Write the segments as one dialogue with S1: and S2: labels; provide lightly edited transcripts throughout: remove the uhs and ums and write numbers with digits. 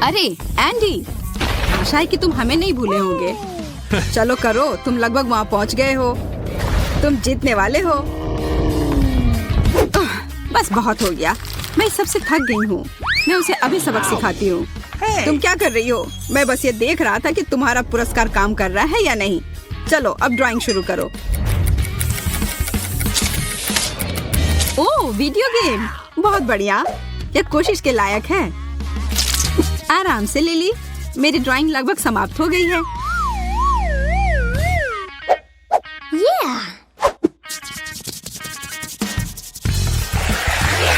S1: अरे एंडी, आशा है कि तुम हमें नहीं भूले होंगे। चलो करो, तुम लगभग वहाँ पहुँच गए हो। तुम जीतने वाले हो। बस बहुत हो गया, मैं इस सबसे थक गई हूँ। मैं उसे अभी सबक सिखाती हूँ। तुम क्या कर रही हो? मैं बस ये देख रहा था कि तुम्हारा पुरस्कार काम कर रहा है या नहीं। चलो अब ड्राइंग शुरू करो। ओह, वीडियो गेम, बहुत बढ़िया। यह कोशिश के लायक है। आराम से लिली, मेरी ड्राइंग लगभग समाप्त हो गई है।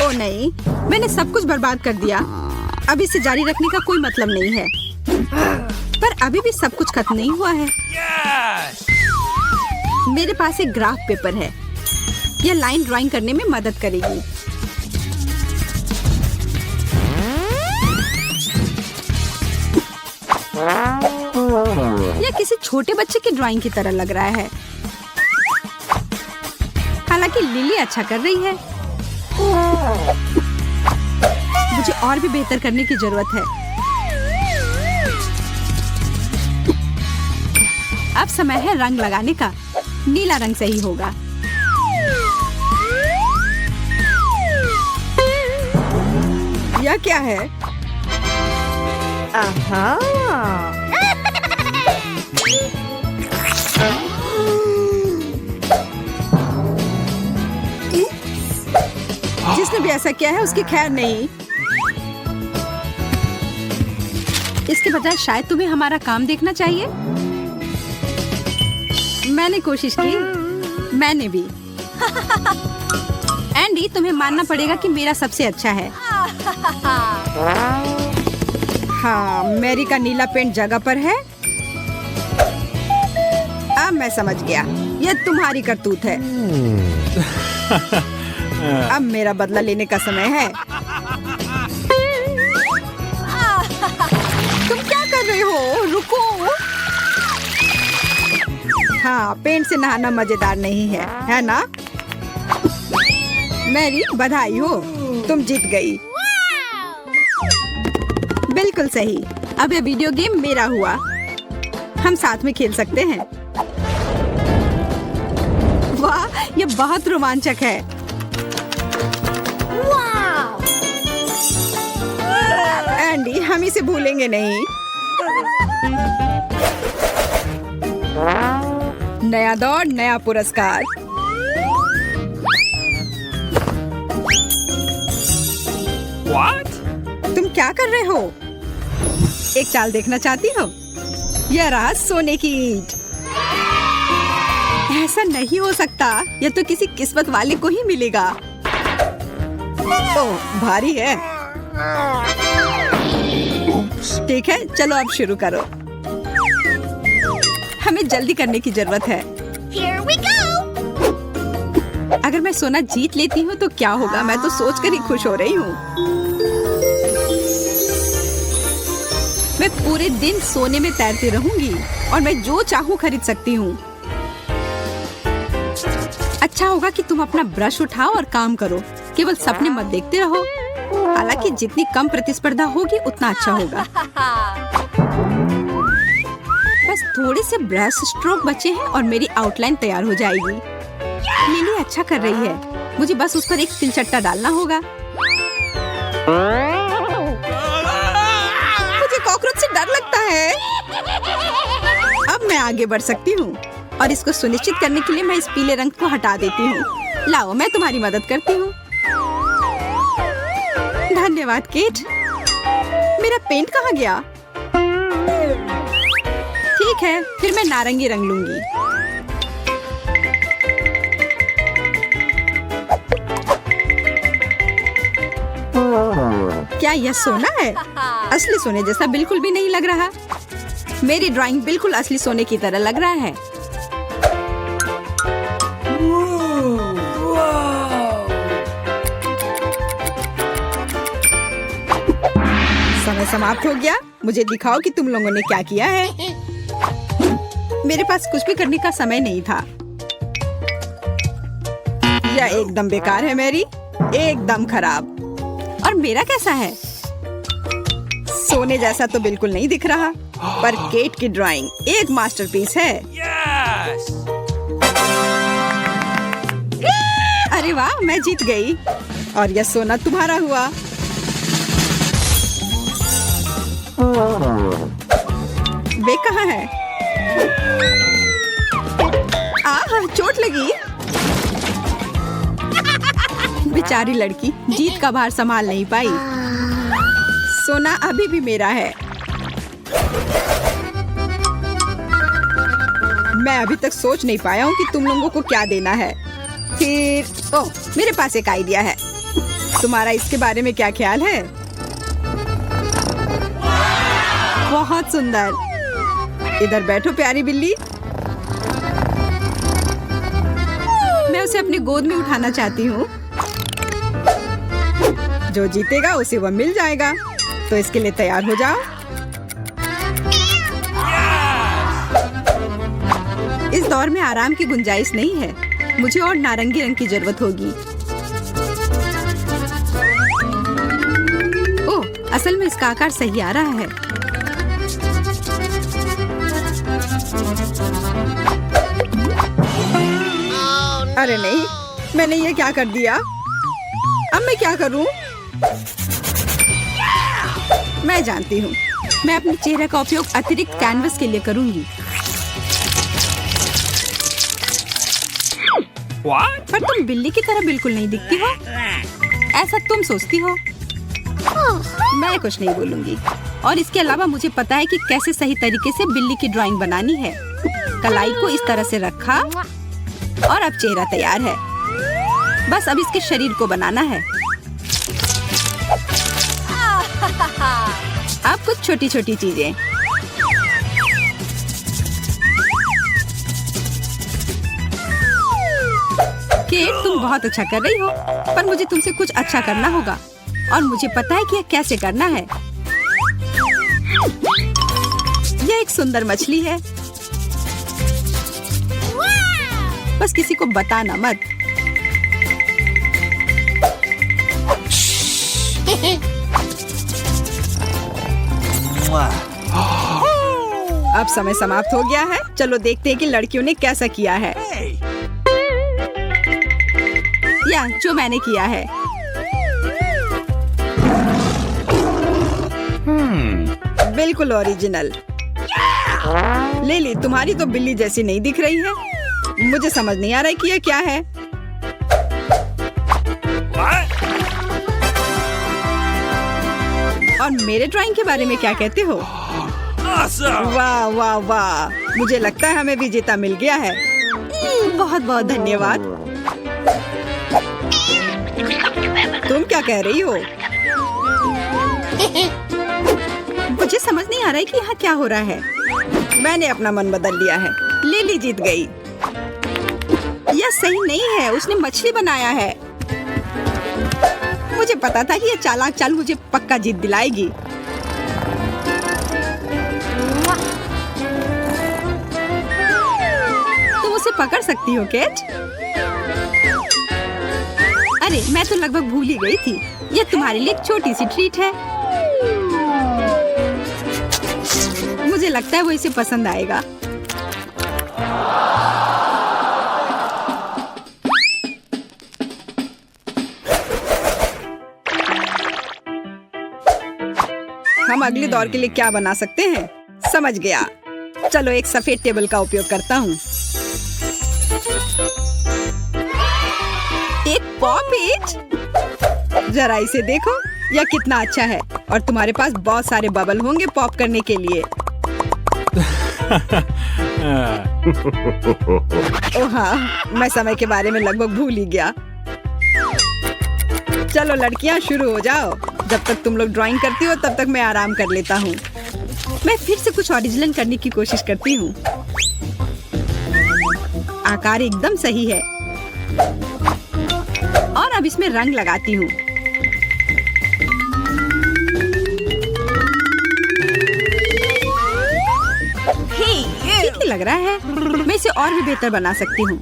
S1: ओह नहीं, मैंने सब कुछ बर्बाद कर दिया। अब इसे जारी रखने का कोई मतलब नहीं है। पर अभी भी सब कुछ खत्म नहीं हुआ है। मेरे पास एक ग्राफ पेपर है। यह लाइन ड्राइंग करने में मदद करेगी। यह किसी छोटे बच्चे की ड्राइंग की तरह लग रहा है। हालांकि लिली अच्छा कर रही है। मुझे और भी बेहतर करने की जरूरत है। अब समय है रंग लगाने का। नीला रंग सही होगा। यह क्या है? जिसने भी ऐसा किया है उसकी खैर नहीं। इसके बजाय शायद तुम्हें हमारा काम देखना चाहिए। मैंने कोशिश की। मैंने भी। एंडी, तुम्हें मानना पड़ेगा कि मेरा सबसे अच्छा है। हाँ, मैरी का नीला पेंट जगह पर है। अब मैं समझ गया, यह तुम्हारी करतूत है। अब मेरा बदला लेने का समय है। तुम क्या कर रहे हो? रुको। हाँ, पेंट से नहाना मजेदार नहीं है ना? मैरी, बधाई हो, तुम जीत गई। बिल्कुल सही। अब यह वीडियो गेम मेरा हुआ। हम साथ में खेल सकते हैं। वाह, यह बहुत रोमांचक है। एंडी, हम इसे भूलेंगे नहीं। नया दौर, नया पुरस्कार।
S2: What?
S1: तुम क्या कर रहे हो? एक चाल देखना चाहती हो? यह रहा सोने की ईंट। ऐसा नहीं हो सकता। यह तो किसी किस्मत वाले को ही मिलेगा। ओह, भारी है। ठीक है, चलो अब शुरू करो। हमें जल्दी करने की जरूरत है।
S3: Here we go!
S1: अगर मैं सोना जीत लेती हूँ तो क्या होगा? मैं तो सोचकर ही खुश हो रही हूँ। मैं पूरे दिन सोने में तैरती रहूंगी और मैं जो चाहूँ खरीद सकती हूँ। अच्छा होगा कि तुम अपना ब्रश उठाओ और काम करो। केवल सपने मत देखते रहो। हालांकि जितनी कम प्रतिस्पर्धा होगी उतना अच्छा होगा। बस थोड़े से ब्रश स्ट्रोक बचे हैं और मेरी आउटलाइन तैयार हो जाएगी। लिली अच्छा कर रही है। मुझे बस उस पर एक तिलचट्टा डालना होगा। मुझे कॉकरोच से डर लगता है। अब मैं आगे बढ़ सकती हूँ और इसको सुनिश्चित करने के लिए मैं इस पीले रंग को हटा देती हूँ। लाओ, मैं तुम्हारी मदद करती हूँ। धन्यवाद केट। मेरा पेंट कहाँ गया? ठीक है, फिर मैं नारंगी रंग लूंगी। क्या यह सोना है? असली सोने जैसा बिल्कुल भी नहीं लग रहा। मेरी ड्राइंग बिल्कुल असली सोने की तरह लग रहा है। समय समाप्त हो गया। मुझे दिखाओ कि तुम लोगों ने क्या किया है। मेरे पास कुछ भी करने का समय नहीं था। यह एकदम बेकार है मैरी, एकदम खराब। और मेरा कैसा है? सोने जैसा तो बिल्कुल नहीं दिख रहा, पर केट की ड्राइंग एक मास्टरपीस है।
S2: Yes!
S1: अरे वाह, मैं जीत गई और यह सोना तुम्हारा हुआ। वे कहाँ है? आह, चोट लगी। बेचारी लड़की जीत का भार संभाल नहीं पाई। सोना अभी भी मेरा है। मैं अभी तक सोच नहीं पाया हूँ कि तुम लोगों को क्या देना है। फिर ओह, मेरे पास एक आइडिया है। तुम्हारा इसके बारे में क्या ख्याल है? बहुत सुंदर। इधर बैठो प्यारी बिल्ली। मैं उसे अपनी गोद में उठाना चाहती हूँ। जो जीतेगा उसे वह मिल जाएगा। तो इसके लिए तैयार हो जाओ। इस दौर में आराम की गुंजाइश नहीं है। मुझे और नारंगी रंग की जरूरत होगी। ओह, असल में इसका आकार सही आ रहा है। अरे नहीं, मैंने ये क्या कर दिया? अब मैं क्या करूं? मैं जानती हूँ। मैं अपने चेहरे का उपयोग अतिरिक्त कैनवस के लिए करूंगी।
S2: What?
S1: पर तुम बिल्ली की तरह बिल्कुल नहीं दिखती हो। ऐसा तुम सोचती हो। मैं कुछ नहीं बोलूंगी। और इसके अलावा मुझे पता है कि कैसे सही तरीके से बिल्ली की ड्राइंग बनानी है। कलाई को इस तरह से रखा और अब चेहरा तैयार है। बस अब इसके शरीर को बनाना है। अब कुछ छोटी छोटी चीजें। केट, तुम बहुत अच्छा कर रही हो, पर मुझे तुमसे कुछ अच्छा करना होगा और मुझे पता है कि यह कैसे करना है। यह एक सुंदर मछली है। बस किसी को बताना मत। अब समय समाप्त हो गया है। चलो देखते हैं कि लड़कियों ने कैसा किया है। या जो मैंने किया है। बिल्कुल ओरिजिनल। लिली, तुम्हारी तो बिल्ली जैसी नहीं दिख रही है। मुझे समझ नहीं आ रहा है कि यह क्या है।
S2: What?
S1: और मेरे ड्राइंग के बारे में क्या कहते हो?
S2: Awesome!
S1: वाह वाह वाह, मुझे लगता है हमें विजेता मिल गया है। बहुत बहुत धन्यवाद। तुम क्या कह रही हो? मुझे समझ नहीं आ रहा है कि यहाँ क्या हो रहा है। मैंने अपना मन बदल लिया है। लिली जीत गई। यह सही नहीं है। उसने मछली बनाया है। मुझे पता था कि यह चालाक चाल मुझे पक्का जीत दिलाएगी। तुम उसे पकड़ सकती हो केट? अरे, मैं तो लगभग भूल ही गई थी। यह तुम्हारे लिए एक छोटी सी ट्रीट है। मुझे लगता है वो इसे पसंद आएगा। हम अगले दौर के लिए क्या बना सकते हैं? समझ गया। चलो एक सफेद टेबल का उपयोग करता हूँ। एक पॉप। जरा इसे देखो, यह कितना अच्छा है। और तुम्हारे पास बहुत सारे बबल होंगे पॉप करने के लिए। ओह हाँ, मैं समय के बारे में लगभग भूल ही गया। चलो लड़कियां, शुरू हो जाओ। जब तक तुम लोग ड्राइंग करती हो तब तक मैं आराम कर लेता हूँ। मैं फिर से कुछ ओरिजिनल करने की कोशिश करती हूँ। आकार एकदम सही है। और अब इसमें रंग लगाती हूँ। ठीक ही लग रहा है। मैं इसे और भी बेहतर बना सकती हूँ।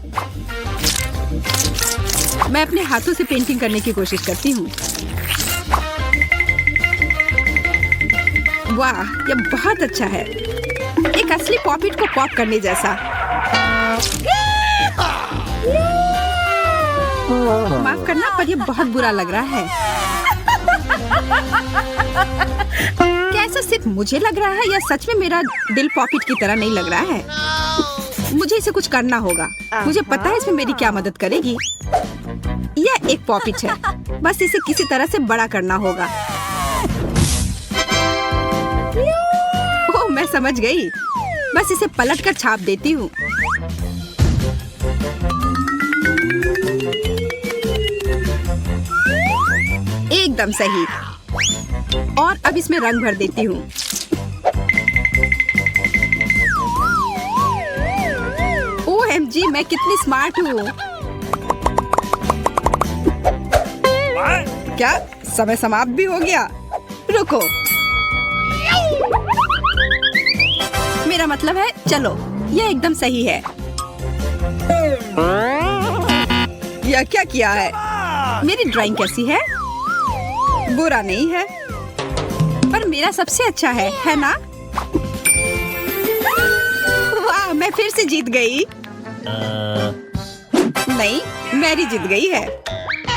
S1: मैं अपने हाथों से पेंटिंग करने की कोशिश करती हूँ। वाह, ये बहुत अच्छा है। एक असली पॉपिट को पॉप करने जैसा। माफ करना, पर ये बहुत बुरा लग रहा है। क्या ऐसा सिर्फ मुझे लग रहा है या सच में मेरा दिल पॉपिट की तरह नहीं लग रहा है? मुझे इसे कुछ करना होगा। मुझे पता है इसमें मेरी क्या मदद करेगी। यह एक पॉपिट है, बस इसे किसी तरह से बड़ा करना होगा। ओह, मैं समझ गई। बस इसे पलट कर छाप देती हूँ। एकदम सही। और अब इसमें रंग भर देती हूँ। OMG, मैं कितनी स्मार्ट हूँ। क्या समय समाप्त भी हो गया? रुको, मेरा मतलब है चलो, यह एकदम सही है। यह क्या किया है? मेरी ड्राइंग कैसी है? बुरा नहीं है, पर मेरा सबसे अच्छा है ना? वाह, मैं फिर से जीत गई। नहीं, मैरी जीत गई है।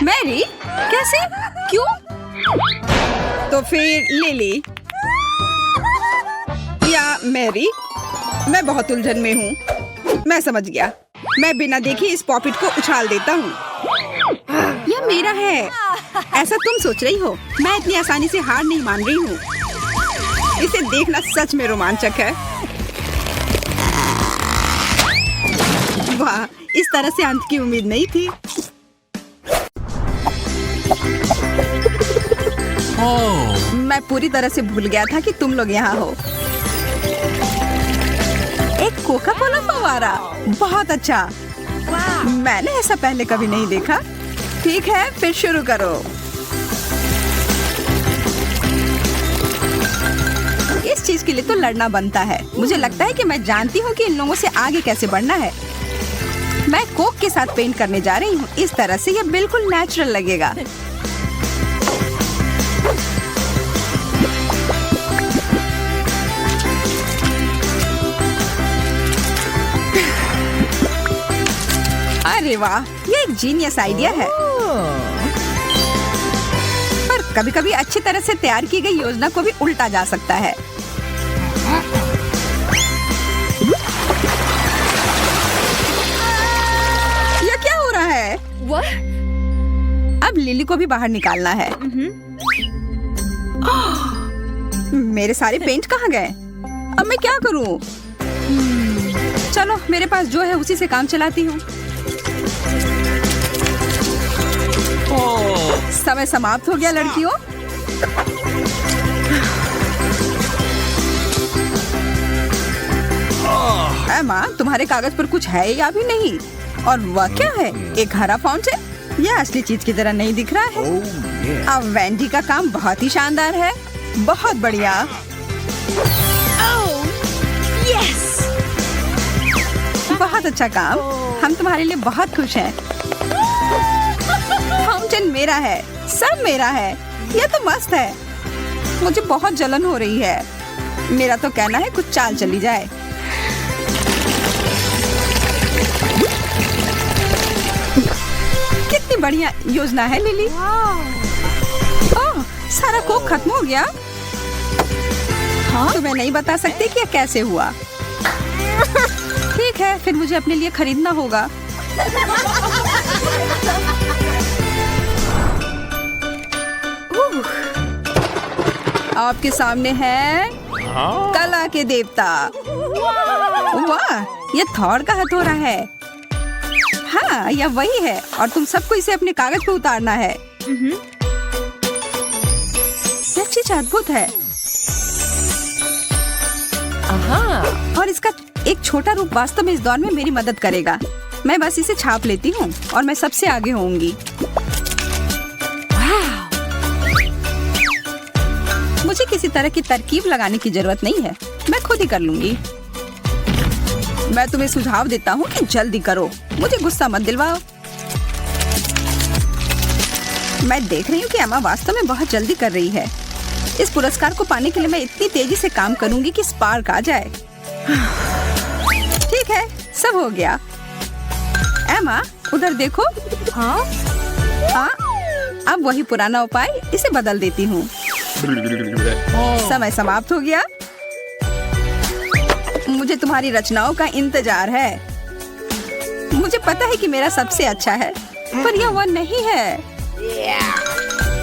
S1: मैरी? कैसे? क्यों? तो फिर लिली या मैरी? मैं बहुत उलझन में हूँ। मैं समझ गया। मैं बिना देखे इस पॉपिट को उछाल देता हूँ। यह मेरा है। ऐसा तुम सोच रही हो? मैं इतनी आसानी से हार नहीं मान रही हूँ। इसे देखना सच में रोमांचक है। वाह, इस तरह से अंत की उम्मीद नहीं थी। मैं पूरी तरह से भूल गया था कि तुम लोग यहाँ हो। एक कोका कोला फव्वारा, बहुत अच्छा। मैंने ऐसा पहले कभी नहीं देखा। ठीक है, फिर शुरू करो। इस चीज के लिए तो लड़ना बनता है। मुझे लगता है कि मैं जानती हूँ कि इन लोगों से आगे कैसे बढ़ना है। मैं कोक के साथ पेंट करने जा रही हूँ। इस तरह से ये बिल्कुल नेचुरल लगेगा। अरे वाह, ये एक जीनियस आइडिया है। पर कभी-कभी अच्छी तरह से तैयार की गई योजना को भी उल्टा जा सकता है। ये क्या हो रहा है? अब लिली को भी बाहर निकालना है। मेरे सारे पेंट कहाँ गए? अब मैं क्या करूं? चलो, मेरे पास जो है उसी से काम चलाती हूँ। समय समाप्त हो गया लड़कियों। एमा, तुम्हारे कागज पर कुछ है या भी नहीं? और वह क्या है? एक हरा फाउंटेन? यह असली चीज की तरह नहीं दिख रहा है। अब वेंडी का काम बहुत ही शानदार है। बहुत बढ़िया। बहुत अच्छा काम। हम तुम्हारे लिए बहुत खुश हैं। फाउंटेन मेरा है, सब मेरा है। यह तो मस्त है। मुझे बहुत जलन हो रही है। मेरा तो कहना है कुछ चाल चली जाए। कितनी बढ़िया योजना है लिली। ओह, सारा कोक खत्म हो गया। हाँ? तुम्हें नहीं बता सकती कि यह कैसे हुआ। ठीक है, फिर मुझे अपने लिए खरीदना होगा। आपके सामने है कला के देवता। वाह, ये थॉर का हथौड़ा है। हाँ, यह वही है और तुम सबको इसे अपने कागज पे उतारना है। यह चीज अद्भुत है। और इसका एक छोटा रूप वास्तव में इस दौर में मेरी मदद करेगा। मैं बस इसे छाप लेती हूँ और मैं सबसे आगे होंगी। मुझे किसी तरह की तरकीब लगाने की जरूरत नहीं है। मैं खुद ही कर लूंगी। मैं तुम्हें सुझाव देता हूँ कि जल्दी करो। मुझे गुस्सा मत दिलवाओ। मैं देख रही हूँ कि एमा वास्तव में बहुत जल्दी कर रही है। इस पुरस्कार को पाने के लिए मैं इतनी तेजी से काम करूंगी कि स्पार्क आ जाए। ठीक है, सब हो गया। एमा, उधर देखो। हाँ, अब वही पुराना उपाय, इसे बदल देती हूँ। समय समाप्त हो गया। मुझे तुम्हारी रचनाओं का इंतजार है। मुझे पता है कि मेरा सबसे अच्छा है, पर यह वो नहीं है।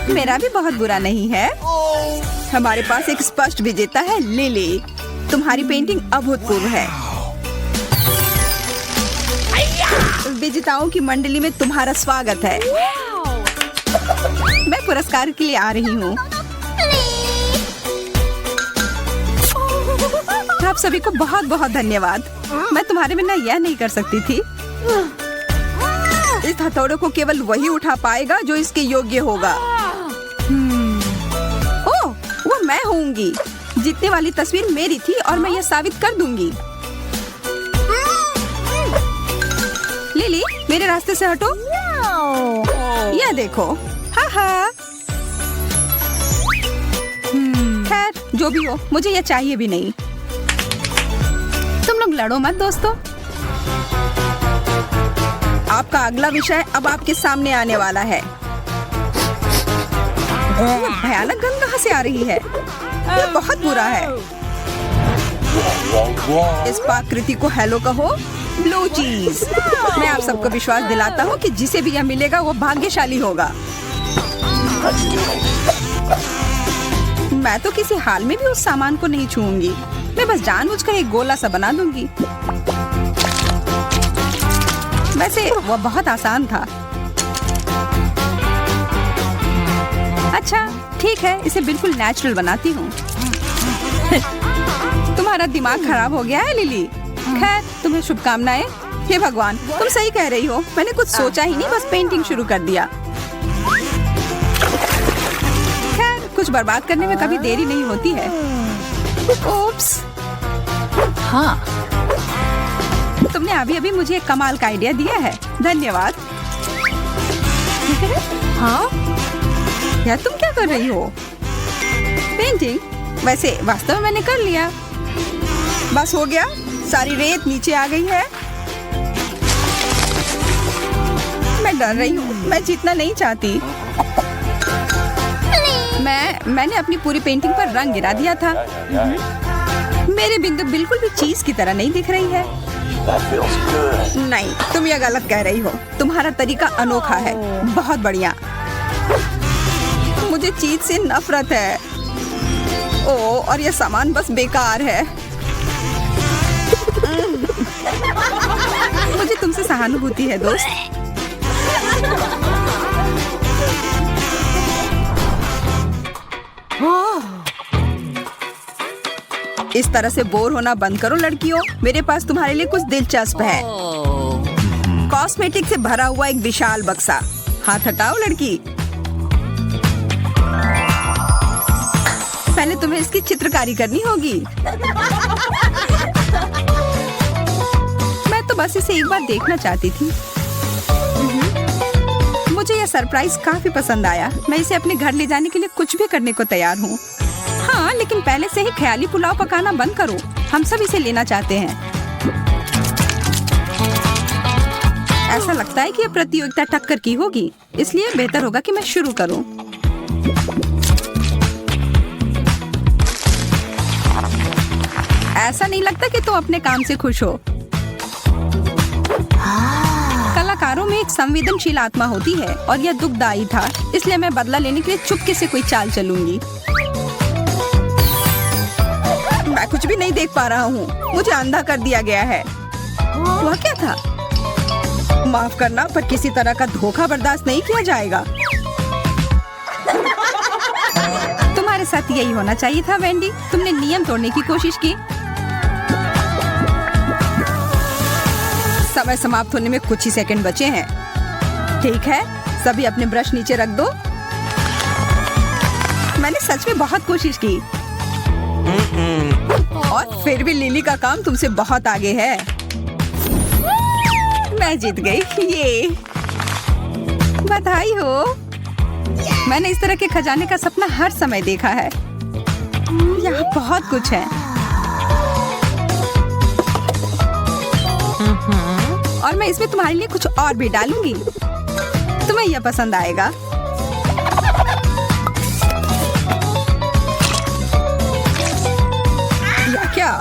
S1: मेरा भी बहुत बुरा नहीं है। हमारे पास एक स्पष्ट विजेता है, लिली। तुम्हारी पेंटिंग अभूतपूर्व है। विजेताओं की मंडली में तुम्हारा स्वागत है। मैं पुरस्कार के लिए आ रही हूँ। आप सभी को बहुत बहुत धन्यवाद। मैं तुम्हारे बिना यह नहीं कर सकती थी। इस हथौड़े को केवल वही उठा पाएगा जो इसके योग्य होगा। ओह, वो मैं होंगी। जीतने वाली तस्वीर मेरी थी और मैं यह साबित कर दूंगी। लिली, मेरे रास्ते से हटो। यह देखो। हाँ। खैर, जो भी हो, मुझे यह चाहिए भी नहीं। तुम लोग लड़ो मत दोस्तों। आपका अगला विषय अब आपके सामने आने वाला है। भयानक गंध कहाँ से आ रही है? ये बहुत बुरा है। इस पाकृति को हेलो कहो, ब्लू चीज। मैं आप सबको विश्वास दिलाता हूँ कि जिसे भी यह मिलेगा वो भाग्यशाली होगा। मैं तो किसी हाल में भी उस सामान को नहीं छूऊंगी। मैं बस जानबूझकर एक गोला सा बना दूंगी। वैसे वो बहुत आसान था। अच्छा, ठीक है, इसे बिल्कुल नेचुरल बनाती हूँ। तुम्हारा दिमाग खराब हो गया है लिली। खैर, तुम्हें शुभकामनाएं। हे भगवान, तुम सही कह रही हो। मैंने कुछ सोचा ही नहीं, बस पेंटिंग शुरू कर दिया। खैर, कुछ बर्बाद करने में कभी देरी नहीं होती है। ओप्स। हाँ, तुमने अभी मुझे एक कमाल का आइडिया दिया है। धन्यवाद। हाँ, यार तुम क्या कर रही हो? पेंटिंग? वैसे वास्तव में मैंने कर लिया। बस हो गया, सारी रेत नीचे आ गई है। मैं डर रही हूँ, मैं जीतना नहीं चाहती। मैंने अपनी पूरी पेंटिंग पर रंग गिरा दिया था। मेरे बिंदु बिल्कुल भी चीज की तरह नहीं दिख रही है। नहीं, तुम ये गलत कह रही हो। तुम्हारा तरीका अनोखा है। बहुत बढ़िया। मुझे चीज से नफरत है। और यह सामान बस बेकार है। मुझे तुमसे सहानुभूति है दोस्त। इस तरह से बोर होना बंद करो लड़कियों। मेरे पास तुम्हारे लिए कुछ दिलचस्प है। कॉस्मेटिक से भरा हुआ एक विशाल बक्सा। हाथ हटाओ लड़की। पहले तुम्हें इसकी चित्रकारी करनी होगी। मैं तो बस इसे एक बार देखना चाहती थी। मुझे यह सरप्राइज काफी पसंद आया। मैं इसे अपने घर ले जाने के लिए कुछ भी करने को तैयार हूँ। हाँ, लेकिन पहले से ही ख्याली पुलाव पकाना बंद करो। हम सब इसे लेना चाहते हैं। ऐसा लगता है कि यह प्रतियोगिता टक्कर की होगी, इसलिए बेहतर होगा कि मैं शुरू करूं। ऐसा नहीं लगता कि तुम अपने काम से खुश हो। कलाकारों में एक संवेदनशील आत्मा होती है और यह दुखदायी था, इसलिए मैं बदला लेने के लिए चुपके से कोई चाल चलूंगी। मैं कुछ भी नहीं देख पा रहा हूँ। मुझे अंधा कर दिया गया है। वह क्या था? माफ करना, पर किसी तरह का धोखा बर्दाश्त नहीं किया जाएगा। तुम्हारे साथ यही होना चाहिए था वेंडी। तुमने नियम तोड़ने की कोशिश की। समय समाप्त होने में कुछ ही सेकंड बचे हैं। ठीक है, सभी अपने ब्रश नीचे रख दो। मैंने सच में बहुत कोशिश की और फिर भी लिली का काम तुमसे बहुत आगे है। मैं जीत गई। ये बधाई हो। मैंने इस तरह के खजाने का सपना हर समय देखा है। यहाँ बहुत कुछ है और मैं इसमें तुम्हारे लिए कुछ और भी डालूंगी। तुम्हें यह पसंद आएगा। या क्या?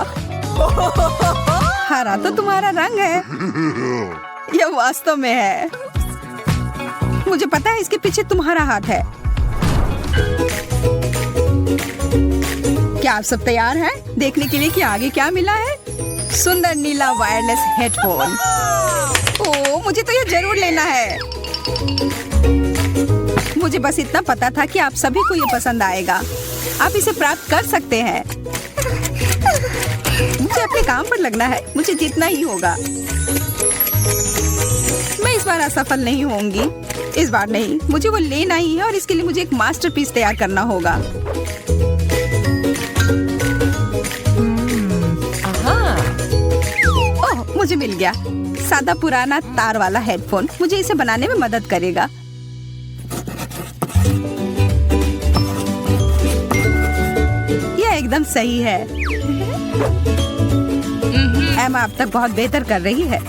S1: हरा तो तुम्हारा रंग है। यह वास्तव में है। मुझे पता है इसके पीछे तुम्हारा हाथ है। क्या आप सब तैयार हैं देखने के लिए कि आगे क्या मिला है? सुंदर नीला वायरलेस हेडफोन। ओह, मुझे तो यह जरूर लेना है। मुझे बस इतना पता था कि आप सभी को यह पसंद आएगा। आप इसे प्राप्त कर सकते हैं। मुझे अपने काम पर लगना है। मुझे जीतना ही होगा। मैं इस बार असफल नहीं होंगी। इस बार नहीं, मुझे वो लेना ही है और इसके लिए मुझे एक मास्टरपीस तैयार करना होगा। ओह, मुझे मिल गया। सादा पुराना तार वाला हेडफोन मुझे इसे बनाने में मदद करेगा। यह एकदम सही है। एमा अब तक बहुत बेहतर कर रही है।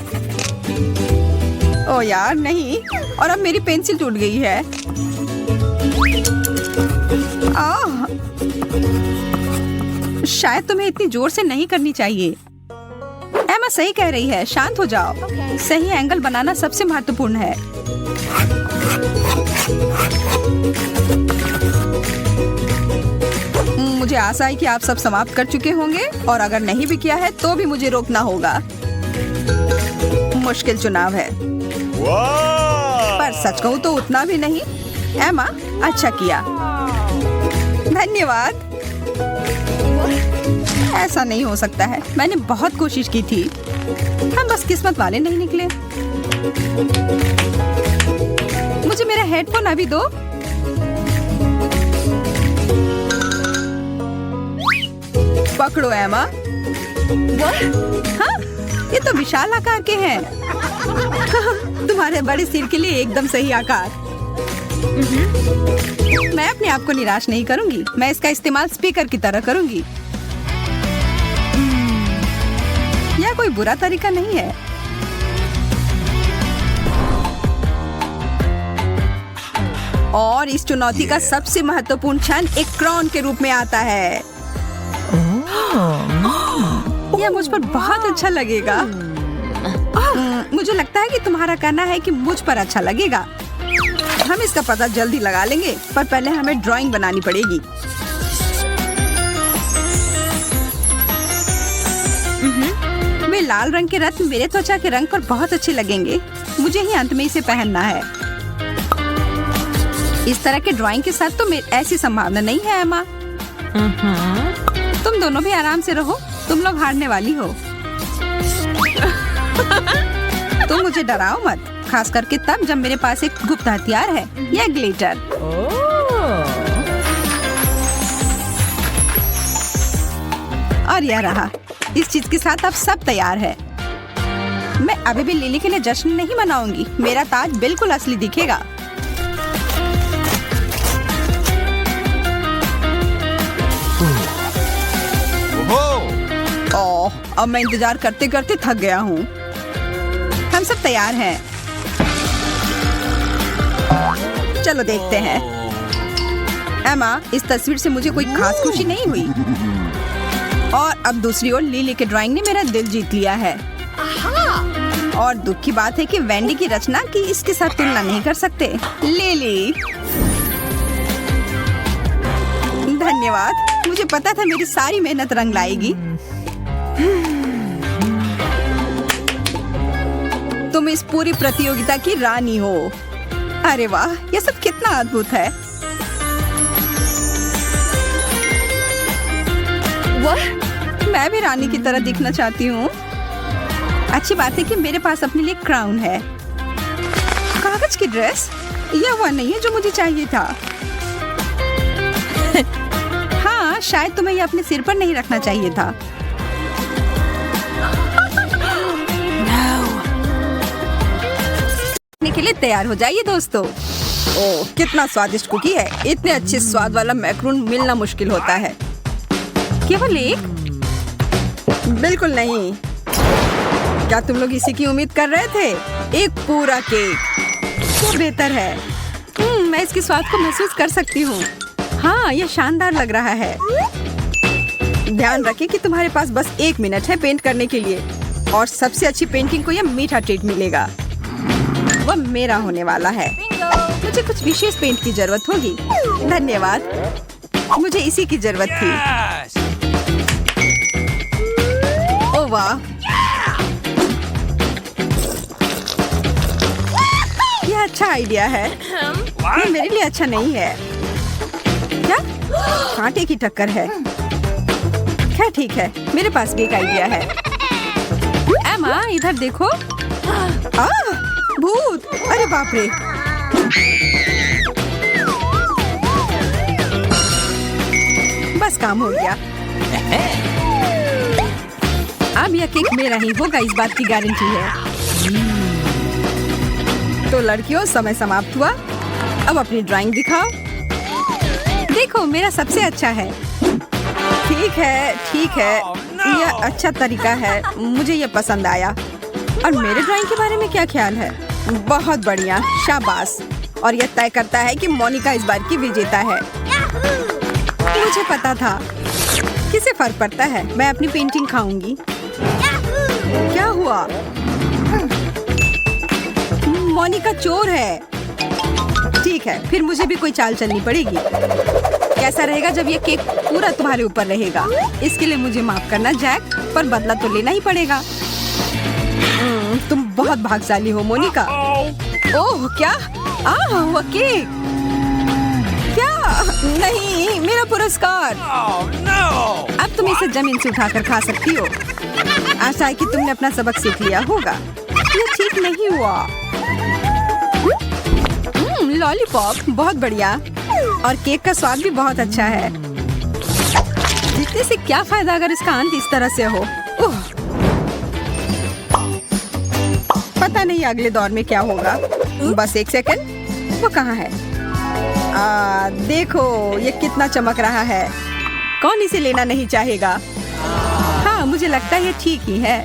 S1: ओ यार नहीं, और अब मेरी पेंसिल टूट गई है। आह, शायद तुम्हें इतनी जोर से नहीं करनी चाहिए। एमा सही कह रही है, शांत हो जाओ। सही एंगल बनाना सबसे महत्वपूर्ण है। मुझे आशा है कि आप सब समाप्त कर चुके होंगे और अगर नहीं भी किया है तो भी मुझे रोकना होगा। मुश्किल चुनाव है पर सच कहूँ तो उतना भी नहीं। एमा, अच्छा किया। धन्यवाद। ऐसा नहीं हो सकता है। मैंने बहुत कोशिश की थी। हम बस किस्मत वाले नहीं निकले। मुझे मेरा हेडफोन अभी दो। पकड़ो एमा। हाँ, ये तो विशाल आकार के हैं। तुम्हारे बड़े सिर के लिए एकदम सही आकार। मैं अपने आप को निराश नहीं करूंगी। मैं इसका इस्तेमाल स्पीकर की तरह करूंगी। यह कोई बुरा तरीका नहीं है। और इस चुनौती का सबसे महत्वपूर्ण क्षण एक क्राउन के रूप में आता है। यह मुझ पर बहुत अच्छा लगेगा। मुझे लगता है कि तुम्हारा कहना है कि मुझ पर अच्छा लगेगा। हम इसका पता जल्दी लगा लेंगे, पर पहले हमें ड्राइंग बनानी पड़ेगी। वे लाल रंग के रत्न मेरे त्वचा के रंग पर बहुत अच्छे लगेंगे। मुझे ही अंत में इसे पहनना है। इस तरह के ड्राइंग के साथ तो ऐसी संभावना नहीं है एमा। तुम दोनों भी आराम से रहो। तुम लोग हारने वाली हो। तुम मुझे डराओ मत, खास करके तब जब मेरे पास एक गुप्त हथियार है, यह ग्लिटर। और यह रहा। इस चीज के साथ अब सब तैयार है। मैं अभी भी लिली के लिए जश्न नहीं मनाऊंगी। मेरा ताज बिल्कुल असली दिखेगा। ओह, अब मैं इंतजार करते करते थक गया हूँ। हम सब तैयार हैं। चलो देखते हैं। एमा, इस तस्वीर से मुझे कोई खास खुशी नहीं हुई। और अब दूसरी ओर लिली के ड्राइंग ने मेरा दिल जीत लिया है। और दुख की बात है कि वेंडी की रचना की इसके साथ तुलना नहीं कर सकते। लिली, धन्यवाद। मुझे पता था मेरी सारी मेहनत रंग लाएगी। तुम इस पूरी प्रतियोगिता की रानी हो। अरे वाह, ये सब कितना अद्भुत है। मैं भी रानी की तरह दिखना चाहती हूँ। अच्छी बात है कि मेरे पास अपने लिए क्राउन है। कागज की ड्रेस, यह वह नहीं है जो मुझे चाहिए था। हाँ, शायद तुम्हें यह अपने सिर पर नहीं रखना चाहिए था। के लिए तैयार हो जाइए दोस्तों। ओह, कितना स्वादिष्ट कुकी है। इतने अच्छे स्वाद वाला मैक्रून मिलना मुश्किल होता है। केवल एक? बिल्कुल नहीं। क्या तुम लोग इसी की उम्मीद कर रहे थे? एक पूरा केक तो बेहतर है। मैं इसके स्वाद को महसूस कर सकती हूँ। हाँ, यह शानदार लग रहा है। ध्यान रखें कि तुम्हारे पास बस 1 मिनट है पेंट करने के लिए, और सबसे अच्छी पेंटिंग को यह मीठा ट्रीट मिलेगा। वह मेरा होने वाला है। मुझे कुछ विशेष पेंट की जरूरत होगी। धन्यवाद, मुझे इसी की जरूरत थी।
S2: Yes!
S1: ओह वाह, यह अच्छा आइडिया है। ये मेरे लिए अच्छा नहीं है। क्या? कांटे की टक्कर है। खैर ठीक है, मेरे पास भी एक आइडिया है। एमा, इधर देखो। भूत! अरे बाप रे! बस काम हो गया। अब यह केक मेरा ही होगा, इस बात की गारंटी है। तो लड़कियों, समय समाप्त हुआ। अब अपनी ड्राइंग दिखाओ। देखो, मेरा सबसे अच्छा है। ठीक है, ठीक है, यह अच्छा तरीका है। मुझे यह पसंद आया। और मेरे ड्राइंग के बारे में क्या ख्याल है? बहुत बढ़िया, शाबाश। और यह तय करता है कि मोनिका इस बार की विजेता है। मुझे पता था। किसे फर्क पड़ता है? मैं अपनी पेंटिंग खाऊंगी। क्या हुआ? मोनिका चोर है। ठीक है, फिर मुझे भी कोई चाल चलनी पड़ेगी। कैसा रहेगा जब ये केक पूरा तुम्हारे ऊपर रहेगा? इसके लिए मुझे माफ करना जैक, पर बदला तो लेना ही पड़ेगा। तुम बहुत भाग्यशाली हो मोनिका। ओह, क्या? वो केक! क्या? नहीं, मेरा पुरस्कार!
S2: Oh no!
S1: अब तुम इसे जमीन से उठाकर खा सकती हो। आशा है कि तुमने अपना सबक सीख लिया होगा। ये ठीक नहीं हुआ। लॉलीपॉप बहुत बढ़िया, और केक का स्वाद भी बहुत अच्छा है। जीतने से क्या फायदा अगर इसका अंत इस तरह से हो। पता नहीं अगले दौर में क्या होगा। बस 1 सेकंड, वो कहाँ है? देखो, ये कितना चमक रहा है। कौन इसे लेना नहीं चाहेगा? हाँ, मुझे लगता है ये ठीक ही है।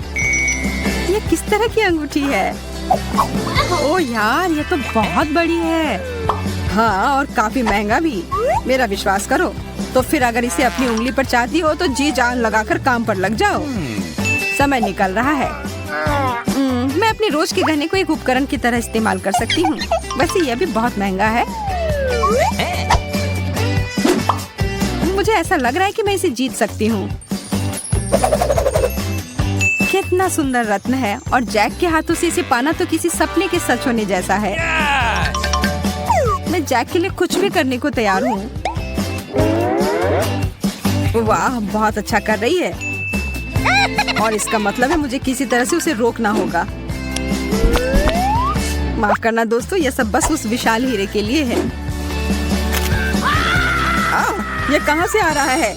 S1: ये किस तरह की अंगूठी है? ओह यार, ये तो बहुत बड़ी है। हाँ, और काफी महंगा भी। मेरा विश्वास करो। तो फिर अगर इसे अपनी उंगली पर चाहती हो तो जी जान लगाकर काम पर लग जाओ। समय निकल रहा है। मैं अपने रोज के गहने को एक उपकरण की तरह इस्तेमाल कर सकती हूँ। वैसे यह भी बहुत महंगा है। मुझे ऐसा लग रहा है कि मैं इसे जीत सकती हूँ। कितना सुंदर रत्न है, और जैक के हाथों से इसे पाना तो किसी सपने के सच होने जैसा है।
S2: Yes!
S1: मैं जैक के लिए कुछ भी करने को तैयार हूँ। वाह, बहुत अच्छा कर रही है। और इसका मतलब है मुझे किसी तरह से उसे रोकना होगा। माफ करना दोस्तों, यह सब बस उस विशाल हीरे के लिए है। ये कहाँ से आ रहा है?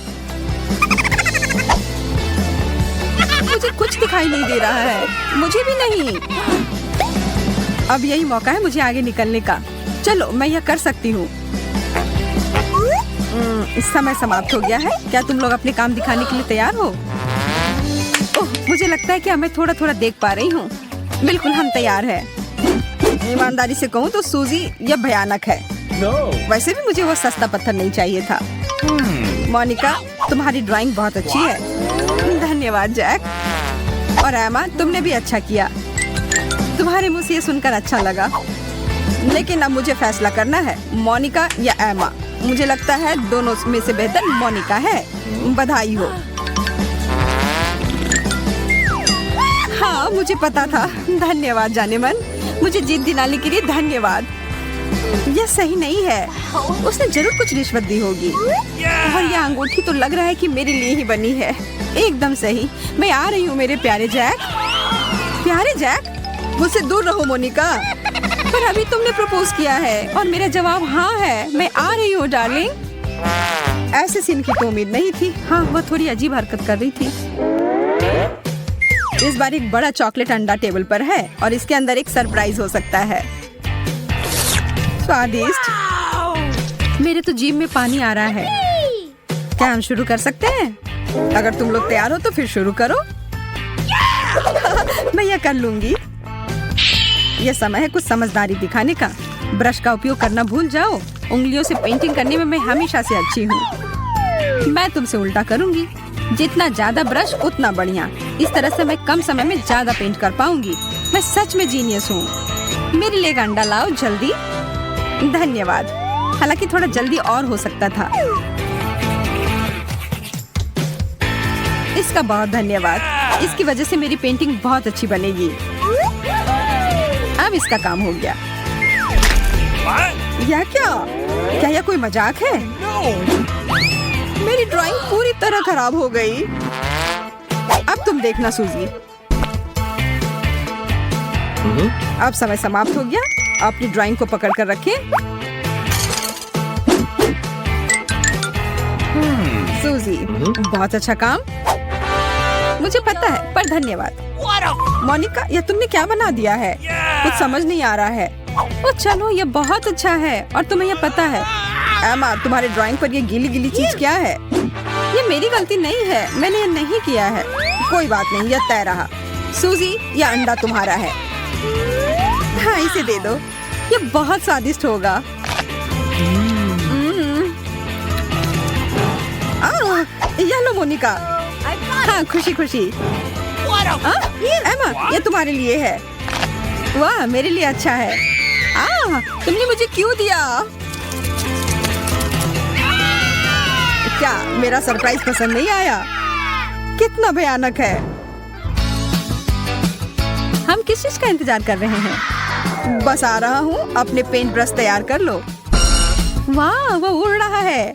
S1: मुझे कुछ दिखाई नहीं दे रहा है। मुझे भी नहीं। अब यही मौका है मुझे आगे निकलने का। चलो, मैं यह कर सकती हूँ। इस समय समाप्त हो गया है। क्या तुम लोग अपने काम दिखाने के लिए तैयार हो? ओह, मुझे लगता है कि मैं थोड़ा थोड़ा देख पा रही हूँ। बिल्कुल, हम तैयार हैं। ईमानदारी से कहूँ तो सूजी, यह भयानक है। वैसे भी मुझे वो सस्ता पत्थर नहीं चाहिए था। मोनिका, तुम्हारी ड्राइंग बहुत अच्छी है। धन्यवाद जैक। और एमा, तुमने भी अच्छा किया। तुम्हारे मुंह से ये सुनकर अच्छा लगा। लेकिन अब मुझे फैसला करना है, मोनिका या एमा। मुझे लगता है दोनों में से बेहतर मोनिका है। बधाई हो। हाँ, मुझे पता था। धन्यवाद जाने मन। मुझे जीत दिलाने के लिए धन्यवाद। यह सही नहीं है। उसने जरूर कुछ रिश्वत दी होगी। और यह अंगूठी तो लग रहा है कि मेरे लिए ही बनी है। एकदम सही। मैं आ रही हूँ मेरे प्यारे जैक। प्यारे जैक? मुझसे दूर रहो मोनिका। पर अभी तुमने प्रपोज किया है और मेरा जवाब हाँ है। मैं आ रही हूँ डार्लिंग। ऐसे सीन की तो उम्मीद नहीं थी। हाँ, वह थोड़ी अजीब हरकत कर रही थी। इस बार एक बड़ा चॉकलेट अंडा टेबल पर है और इसके अंदर एक सरप्राइज हो सकता है। स्वादिष्ट। मेरे तो जीभ में पानी आ रहा है। क्या हम शुरू कर सकते हैं? अगर तुम लोग तैयार हो तो फिर शुरू करो। मैं यह कर लूंगी। यह समय है कुछ समझदारी दिखाने का। ब्रश का उपयोग करना भूल जाओ। उंगलियों से पेंटिंग करने में मैं हमेशा से अच्छी हूँ। मैं तुमसे उल्टा करूंगी। जितना ज्यादा ब्रश उतना बढ़िया। इस तरह से मैं कम समय में ज्यादा पेंट कर पाऊंगी। मैं सच में जीनियस हूँ। मेरे लिए एक अंडा लाओ जल्दी। धन्यवाद। हालांकि थोड़ा जल्दी और हो सकता था। इसका बहुत धन्यवाद। इसकी वजह से मेरी पेंटिंग बहुत अच्छी बनेगी। अब इसका काम हो गया।
S2: What?
S1: यह क्या? क्या यह कोई मजाक है?
S2: No!
S1: मेरी ड्राइंग पूरी तरह खराब हो गई। अब तुम देखना सूजी। अब समय समाप्त हो गया। अपनी ड्राइंग को पकड़ कर रखें। सूजी, बहुत अच्छा काम। मुझे पता है, पर धन्यवाद।
S2: What a...
S1: मोनिका, यह तुमने क्या बना दिया है? कुछ समझ नहीं आ रहा है। ओ चलो, यह बहुत अच्छा है और तुम्हें यह पता है। एमा, तुम्हारे ड्राइंग पर यह गीली गीली चीज क्या है? ये मेरी गलती नहीं है। मैंने यह नहीं किया है। कोई बात नहीं, यह तय रहा। सूजी, यह अंडा तुम्हारा है। हाँ, इसे दे दो। यह बहुत स्वादिष्ट होगा। यह लो मोनिका। हाँ, खुशी खुशी।
S2: What a...
S1: एमा, यह तुम्हारे लिए है। वाह, मेरे लिए अच्छा है। तुमने मुझे क्यों दिया? क्या मेरा सरप्राइज पसंद नहीं आया? कितना भयानक है। हम किस चीज का इंतजार कर रहे हैं? बस आ रहा हूँ। अपने पेंट ब्रश तैयार कर लो। वाह, वो उड़ रहा है।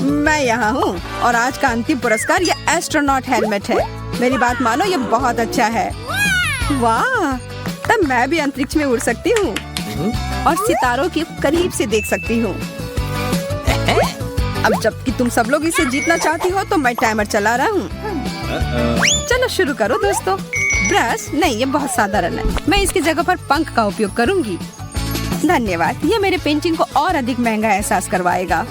S1: मैं यहाँ हूँ और आज का अंतिम पुरस्कार ये एस्ट्रोनॉट हेलमेट है। मेरी बात मानो, ये बहुत अच्छा है। वाह, तब मैं भी अंतरिक्ष में उड़ सकती हूँ और सितारों के करीब से देख सकती हूँ। अब जबकि तुम सब लोग इसे जीतना चाहती हो तो मैं टाइमर चला रहा हूँ। चलो शुरू करो दोस्तों। ब्रश नहीं, ये बहुत साधारण है। मैं इसकी जगह पर पंख का उपयोग करूंगी। धन्यवाद। ये मेरे पेंटिंग को और अधिक महंगा एहसास करवाएगा।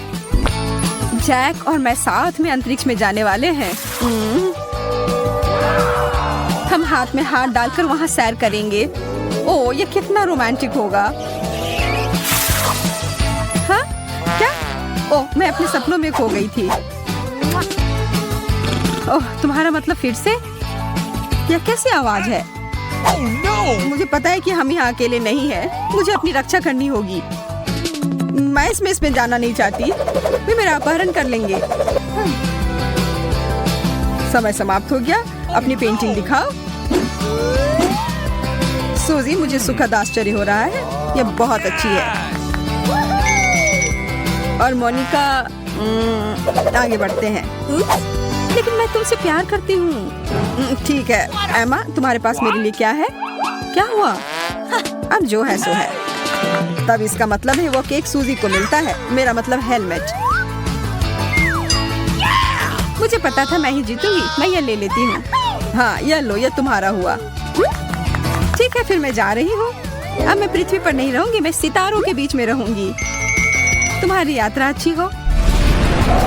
S1: जैक और मैं साथ में अंतरिक्ष में जाने वाले हैं। हम हाथ में हाथ डालकर वहाँ सैर करेंगे। ओह, ये कितना रोमांटिक होगा। हाँ? क्या? ओह, मैं अपने सपनों में खो गई थी। ओह, तुम्हारा मतलब फिर से? यह कैसी आवाज है?
S2: Oh no!
S1: मुझे पता है कि हम यहाँ अकेले नहीं हैं। मुझे अपनी रक्षा करनी होगी। मैं इसमें जाना नहीं चाहती। वे मेरा अपहरण कर लेंगे। समय समाप्त हो गया। अपनी पेंटिंग दिखाओ। सूजी, मुझे सुखद आश्चर्य हो रहा है। यह बहुत अच्छी है। और मोनिका, आगे बढ़ते हैं। लेकिन मैं तुमसे प्यार करती हूँ। ठीक है एमा, तुम्हारे पास मेरे लिए क्या है? क्या हुआ? अब जो है सो है। तब इसका मतलब है वो केक सूजी को मिलता है। मेरा मतलब हेलमेट। मुझे पता था मैं ही जीतूंगी। मैं ये ले लेती हूँ। हाँ, यह लो, यह तुम्हारा हुआ। ठीक है, फिर मैं जा रही हूँ। अब मैं पृथ्वी पर नहीं रहूंगी। मैं सितारों के बीच में रहूंगी। तुम्हारी यात्रा अच्छी हो।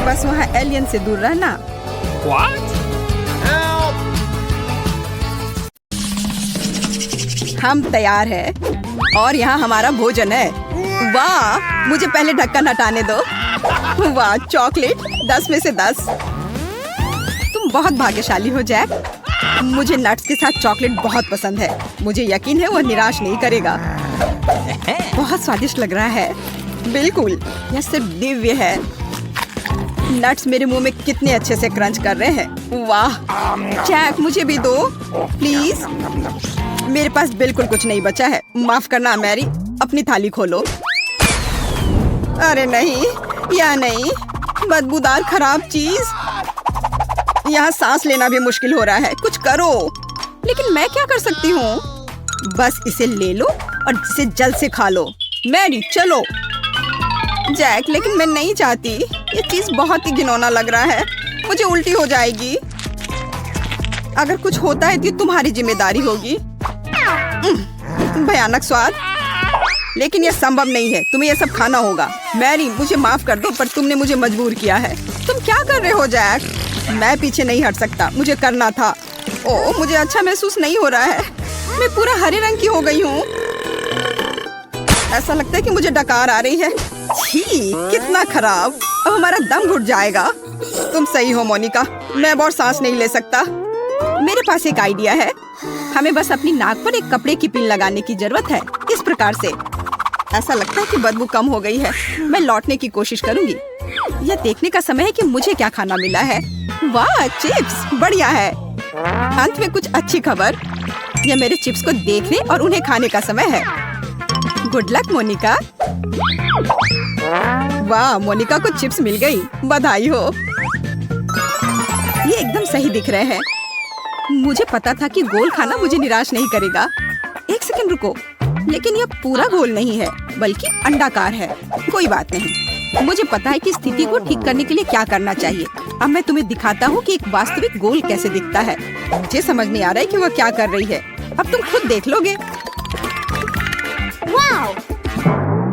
S1: बस वहाँ एलियन से दूर रहना।
S2: What?
S1: हम तैयार हैं और यहाँ हमारा भोजन है। वाह, मुझे पहले ढक्कन हटाने दो। वाह, चॉकलेट 10 में से 10। तुम बहुत भाग्यशाली हो जैक। मुझे नट्स के साथ चॉकलेट बहुत पसंद है। मुझे यकीन है वह निराश नहीं करेगा। बहुत स्वादिष्ट लग रहा है। बिल्कुल, यह सिर्फ दिव्य है। नट्स मेरे मुंह में कितने अच्छे से क्रंच कर रहे हैं। वाह जैक, मुझे भी दो प्लीज। मेरे पास बिल्कुल कुछ नहीं बचा है। माफ करना मैरी, अपनी थाली खोलो। अरे नहीं, या नहीं, बदबूदार खराब चीज। यहाँ सांस लेना भी मुश्किल हो रहा है। कुछ करो। लेकिन मैं क्या कर सकती हूँ? बस इसे ले लो और इसे जल्द से खा लो। मैरी चलो। जैक, लेकिन मैं नहीं चाहती। ये चीज बहुत ही घिनौना लग रहा है। मुझे उल्टी हो जाएगी। अगर कुछ होता है तो तुम्हारी जिम्मेदारी होगी। भयानक स्वाद। लेकिन यह संभव नहीं है। तुम्हें यह सब खाना होगा। मैरी, मुझे माफ कर दो, पर तुमने मुझे मजबूर किया है। तुम क्या कर रहे हो जैक? मैं पीछे नहीं हट सकता, मुझे करना था। ओह, मुझे अच्छा महसूस नहीं हो रहा है। मैं पूरा हरे रंग की हो गई हूँ। ऐसा लगता है कि मुझे डकार आ रही है। छी, कितना खराब। अब हमारा दम घुट जाएगा। तुम सही हो मोनिका, मैं अब और सांस नहीं ले सकता। मेरे पास एक आइडिया है। हमें बस अपनी नाक पर एक कपड़े की पिन लगाने की जरूरत है, इस प्रकार से। ऐसा लगता है कि बदबू कम हो गई है। मैं लौटने की कोशिश करूंगी। यह देखने का समय है कि मुझे क्या खाना मिला है। वाह, चिप्स बढ़िया है। अंत में कुछ अच्छी खबर। यह मेरे चिप्स को देखने और उन्हें खाने का समय है। Good luck Monica. वाह, मोनिका को चिप्स मिल गई, बधाई हो। ये एकदम सही दिख रहे हैं। मुझे पता था कि गोल खाना मुझे निराश नहीं करेगा। एक सेकंड रुको, लेकिन यह पूरा गोल नहीं है बल्कि अंडाकार है। कोई बात नहीं, मुझे पता है कि स्थिति को ठीक करने के लिए क्या करना चाहिए। अब मैं तुम्हें दिखाता हूँ कि एक वास्तविक गोल कैसे दिखता है। मुझे समझ नहीं आ रहा है कि वह क्या कर रही है। अब तुम खुद देख लोगे।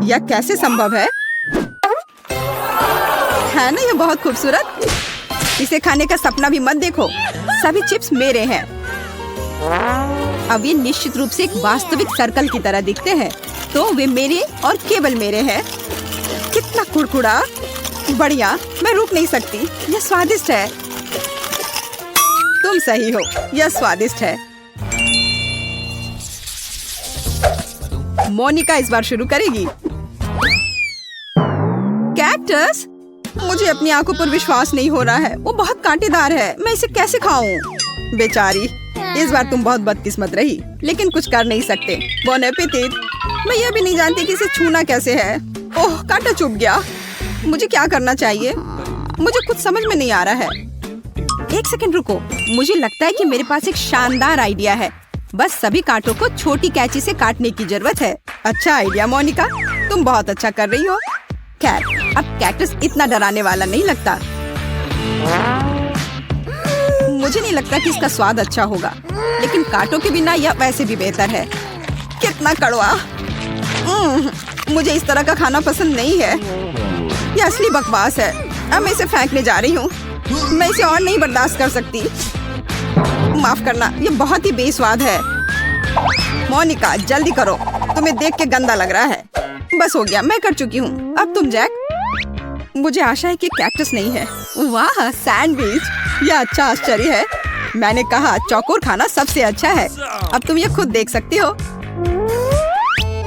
S1: यह कैसे संभव है ना? यह बहुत खूबसूरत। इसे खाने का सपना भी मत देखो। सभी चिप्स मेरे हैं। अब ये निश्चित रूप से एक वास्तविक सर्कल की तरह दिखते हैं, तो वे मेरे और केवल मेरे हैं। कितना कुड़कुड़ा, बढ़िया। मैं रुक नहीं सकती। यह स्वादिष्ट है। तुम सही हो, यह स्वादिष्ट है। मोनिका इस बार शुरू करेगी। कैक्टस, मुझे अपनी आंखों पर विश्वास नहीं हो रहा है। वो बहुत कांटेदार है। मैं इसे कैसे खाऊं? बेचारी, इस बार तुम बहुत बदकिस्मत रही, लेकिन कुछ कर नहीं सकते। Bone appétit. मैं यह भी नहीं जानती कि इसे छूना कैसे है। ओह, कांटा चुभ गया। मुझे क्या करना चाहिए? मुझे कुछ समझ में नहीं आ रहा है। एक सेकंड रुको, मुझे लगता है कि मेरे पास एक शानदार आइडिया है। बस सभी कांटों को छोटी कैंची से काटने की जरूरत है। अच्छा आइडिया मोनिका, तुम बहुत अच्छा कर रही हो। खैर, अब कैक्टस इतना डराने वाला नहीं लगता। मुझे नहीं लगता कि इसका स्वाद अच्छा होगा, लेकिन कांटों के बिना यह वैसे भी बेहतर है। कितना कड़वा। मुझे इस तरह का खाना पसंद नहीं है। यह असली बकवास है। अब मैं इसे फेंकने जा रही हूँ। मैं इसे और नहीं बर्दाश्त कर सकती। माफ करना, ये बहुत ही बेस्वाद है। मोनिका, जल्दी करो, तुम्हें देख के गंदा लग रहा है। बस हो गया, मैं कर चुकी हूँ। अब तुम जैक। मुझे आशा है कि कैक्टस नहीं है। वाह, सैंडविच। यह अच्छा आश्चर्य है। मैंने कहा चौकोर खाना सबसे अच्छा है। अब तुम ये खुद देख सकती हो।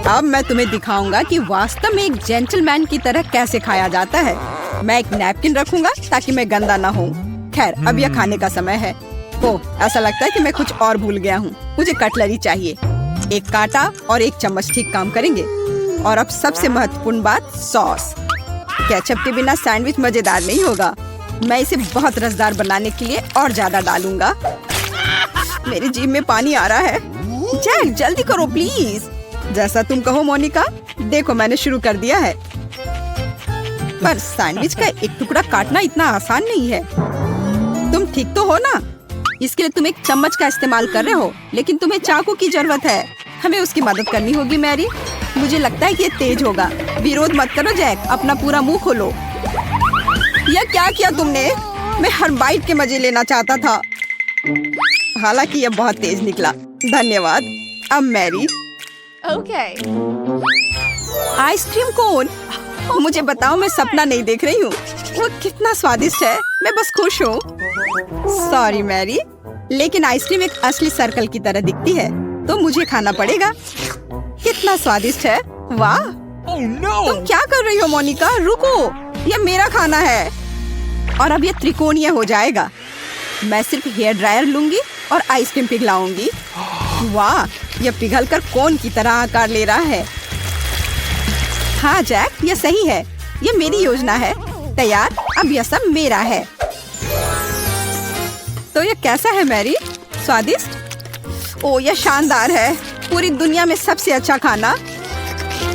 S1: अब मैं तुम्हें दिखाऊंगा कि वास्तव में एक जेंटलमैन की तरह कैसे खाया जाता है। मैं एक नैपकिन रखूंगा ताकि मैं गंदा ना हूँ। खैर, अब यह खाने का समय है। ओह, ऐसा लगता है कि मैं कुछ और भूल गया हूँ। मुझे कटलरी चाहिए। एक कांटा और एक चम्मच ठीक काम करेंगे। और अब सबसे महत्वपूर्ण बात, सॉस। केचप के बिना सैंडविच मजेदार नहीं होगा। मैं इसे बहुत रसदार बनाने के लिए और ज्यादा डालूंगा। मेरी जीभ में पानी आ रहा है। जैक, जल्दी करो प्लीज। जैसा तुम कहो मोनिका। देखो, मैंने शुरू कर दिया है। पर सैंडविच का एक टुकड़ा काटना इतना आसान नहीं है। तुम ठीक तो हो ना? इसके लिए तुम एक चम्मच का इस्तेमाल कर रहे हो, लेकिन तुम्हें चाकू की जरूरत है। हमें उसकी मदद करनी होगी मैरी। मुझे लगता है कि ये तेज होगा। विरोध मत करो जैक, अपना पूरा मुंह खोलो। यह क्या किया तुमने? मैं हर बाइट के मजे लेना चाहता था। हालांकि यह बहुत तेज निकला। धन्यवाद। अब मैरी।
S3: Okay.
S1: Ice cream cone. मुझे बताओ, मैं सपना नहीं देख रही हूँ। वो कितना स्वादिष्ट है। मैं बस खुश हूँ। सॉरी मैरी, लेकिन आइसक्रीम एक असली सर्कल की तरह दिखती है, तो मुझे खाना पड़ेगा। कितना स्वादिष्ट है। वाह।
S2: Oh no!
S1: तुम क्या कर रही हो मोनिका? रुको, यह मेरा खाना है। और अब यह त्रिकोणीय हो जाएगा। मैं सिर्फ हेयर ड्रायर लूंगी और आइसक्रीम पिघलाऊंगी। वाह, यह पिघलकर कोन की तरह आकार ले रहा है। हाँ जैक, यह सही है। यह मेरी योजना है। तैयार। अब यह सब मेरा है। तो यह कैसा है मैरी? स्वादिष्ट? ओ, यह शानदार है। पूरी दुनिया में सबसे अच्छा खाना।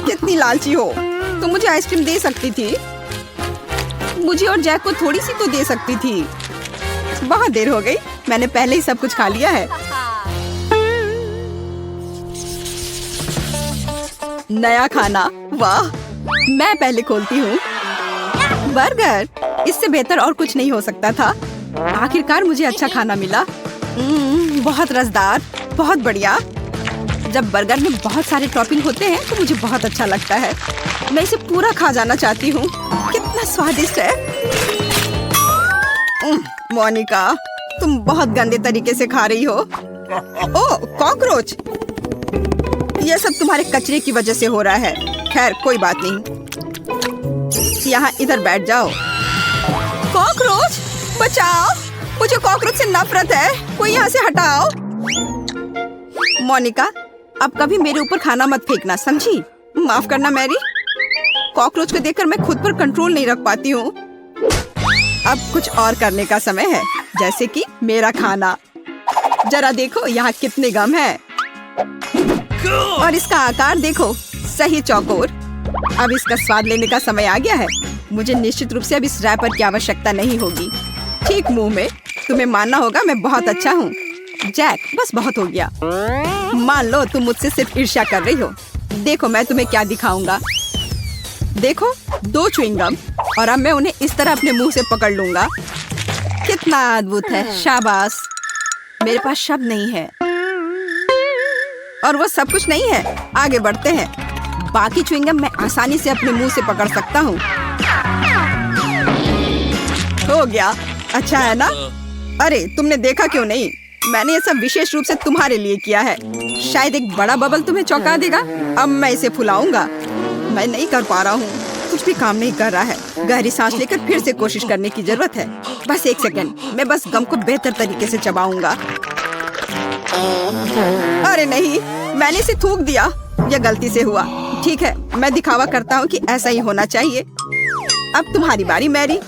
S1: कितनी लालची हो। तो मुझे आइसक्रीम दे सकती थी। मुझे और जैक को थोड़ी सी तो दे सकती थी। बहुत देर हो गई। मैंने पहले ही सब कुछ खा लिया है। नया खाना। वाह, मैं पहले खोलती हूँ। बर्गर। इससे बेहतर और कुछ नहीं हो सकता था। आखिरकार मुझे अच्छा खाना मिला। बहुत रसदार, बहुत बढ़िया। जब बर्गर में बहुत सारे टॉपिंग होते हैं तो मुझे बहुत अच्छा लगता है। मैं इसे पूरा खा जाना चाहती हूँ। कितना स्वादिष्ट है। मोनिका, तुम बहुत गंदे तरीके से खा रही हो। ओह, कॉकरोच! यह सब तुम्हारे कचरे की वजह से हो रहा है। खैर, कोई बात नहीं। यहाँ इधर बैठ जाओ। कॉकरोच, बचाओ! मुझे कॉकरोच से नफरत है। कोई यहाँ से हटाओ। मोनिका, अब कभी मेरे ऊपर खाना मत फेंकना, समझी? माफ करना मैरी। कॉकरोच को देखकर मैं खुद पर कंट्रोल नहीं रख पाती हूँ। अब कुछ और करने का समय है, जैसे कि मेरा खाना। जरा देखो यहाँ कितने गम है। और इसका आकार देखो, सही चौकोर। अब इसका स्वाद लेने का समय आ गया है। मुझे निश्चित रूप से अब इस रैपर की आवश्यकता नहीं होगी। ठीक मुंह में। तुम्हें मानना होगा मैं बहुत अच्छा हूँ। जैक, बस बहुत हो गया। मान लो तुम मुझसे सिर्फ ईर्ष्या कर रही हो। देखो मैं तुम्हें क्या दिखाऊंगा। देखो, 2 च्युइंगम, और अब मैं उन्हें इस तरह अपने मुंह से पकड़ लूंगा। कितना अद्भुत है। शाबाश। मेरे पास शब्द नहीं है। और वो सब कुछ नहीं है। आगे बढ़ते हैं। बाकी च्युइंगम मैं आसानी से अपने मुंह से पकड़ सकता हूँ। हो गया। अच्छा है ना? अरे, तुमने देखा क्यों नहीं? मैंने ये सब विशेष रूप से तुम्हारे लिए किया है। शायद एक बड़ा बबल तुम्हें चौंका देगा। अब मैं इसे फुलाऊंगा। मैं नहीं कर पा रहा हूँ। कुछ भी काम नहीं कर रहा है। गहरी सांस लेकर फिर से कोशिश करने की जरूरत है। बस 1 सेकंड। मैं बस गम को बेहतर तरीके से चबाऊंगा। अरे नहीं, मैंने इसे थूक दिया। यह गलती से हुआ। ठीक है, मैं दिखावा करता हूँ कि ऐसा ही होना चाहिए। अब तुम्हारी बारी मैरी।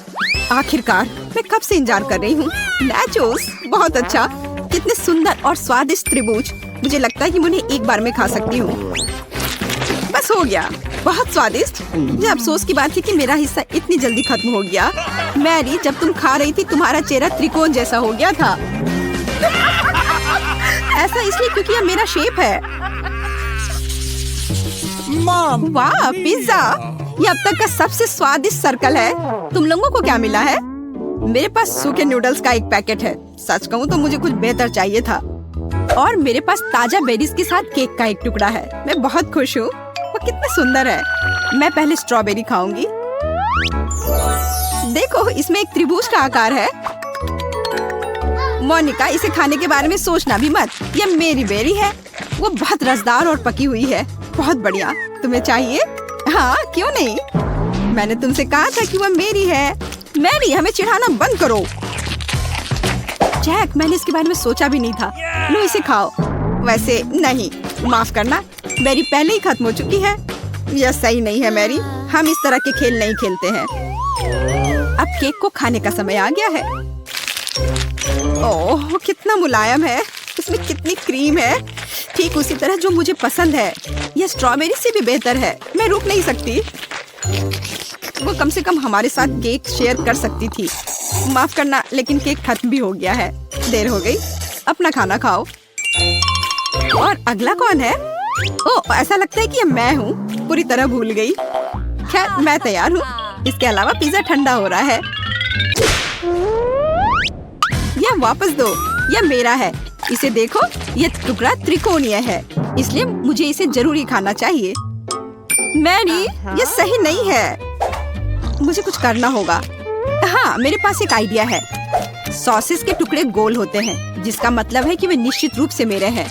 S1: आखिरकार, मैं कब से इंतजार कर रही हूँ। नाचोस, बहुत अच्छा। कितने सुंदर और स्वादिष्ट त्रिभुज। मुझे लगता है कि मुझे एक बार में खा सकती हूँ। बस हो गया। बहुत स्वादिष्ट। मुझे अफसोस की बात थी कि मेरा हिस्सा इतनी जल्दी खत्म हो गया। मैरी, जब तुम खा रही थी तुम्हारा चेहरा त्रिकोण जैसा हो गया था। ऐसा इसलिए क्योंकि यह मेरा शेप है।
S2: Mom!
S1: वाह, पिज्जा! ये अब तक का सबसे स्वादिष्ट सर्कल है। तुम लोगों को क्या मिला है? मेरे पास सूखे नूडल्स का एक पैकेट है। सच कहूँ तो मुझे कुछ बेहतर चाहिए था। और मेरे पास ताजा बेरीज के साथ केक का एक टुकड़ा है। मैं बहुत खुश हूँ। वो कितना सुंदर है। मैं पहले स्ट्रॉबेरी खाऊंगी। देखो, इसमें एक त्रिभुज का आकार है। मोनिका, इसे खाने के बारे में सोचना भी मत। यह मेरी बेरी है। वो बहुत रसदार और पकी हुई है। बहुत बढ़िया। तुम्हें चाहिए? हाँ, क्यों नहीं? मैंने तुमसे कहा था कि वह मेरी है। मैरी, हमें चिढ़ाना बंद करो। जैक, मैंने इसके बारे में सोचा भी नहीं था। लो, इसे खाओ। वैसे नहीं, माफ करना, मेरी पहले ही खत्म हो चुकी है। यह सही नहीं है मैरी। हम इस तरह के खेल नहीं खेलते हैं। अब केक को खाने का समय आ गया है। ओह, कितना मुलायम है। इसमें कितनी क्रीम है। ठीक उसी तरह जो मुझे पसंद है। यह स्ट्रॉबेरी से भी बेहतर है। मैं रुक नहीं सकती। वो कम से कम हमारे साथ केक शेयर कर सकती थी। माफ करना, लेकिन केक खत्म भी हो गया है। देर हो गई। अपना खाना खाओ। और अगला कौन है? ओह, ऐसा लगता है कि यह मैं हूँ। पूरी तरह भूल गई। खैर, मैं तैयार हूँ। इसके अलावा पिज्जा ठंडा हो रहा है। यह वापस दो। यह मेरा है। इसे देखो, यह टुकड़ा त्रिकोणीय है, इसलिए मुझे इसे जरूरी खाना चाहिए। मैरी, यह सही नहीं है। मुझे कुछ करना होगा। हाँ, मेरे पास एक आइडिया है। सॉसेस के टुकड़े गोल होते हैं, जिसका मतलब है कि वे निश्चित रूप से मेरे हैं।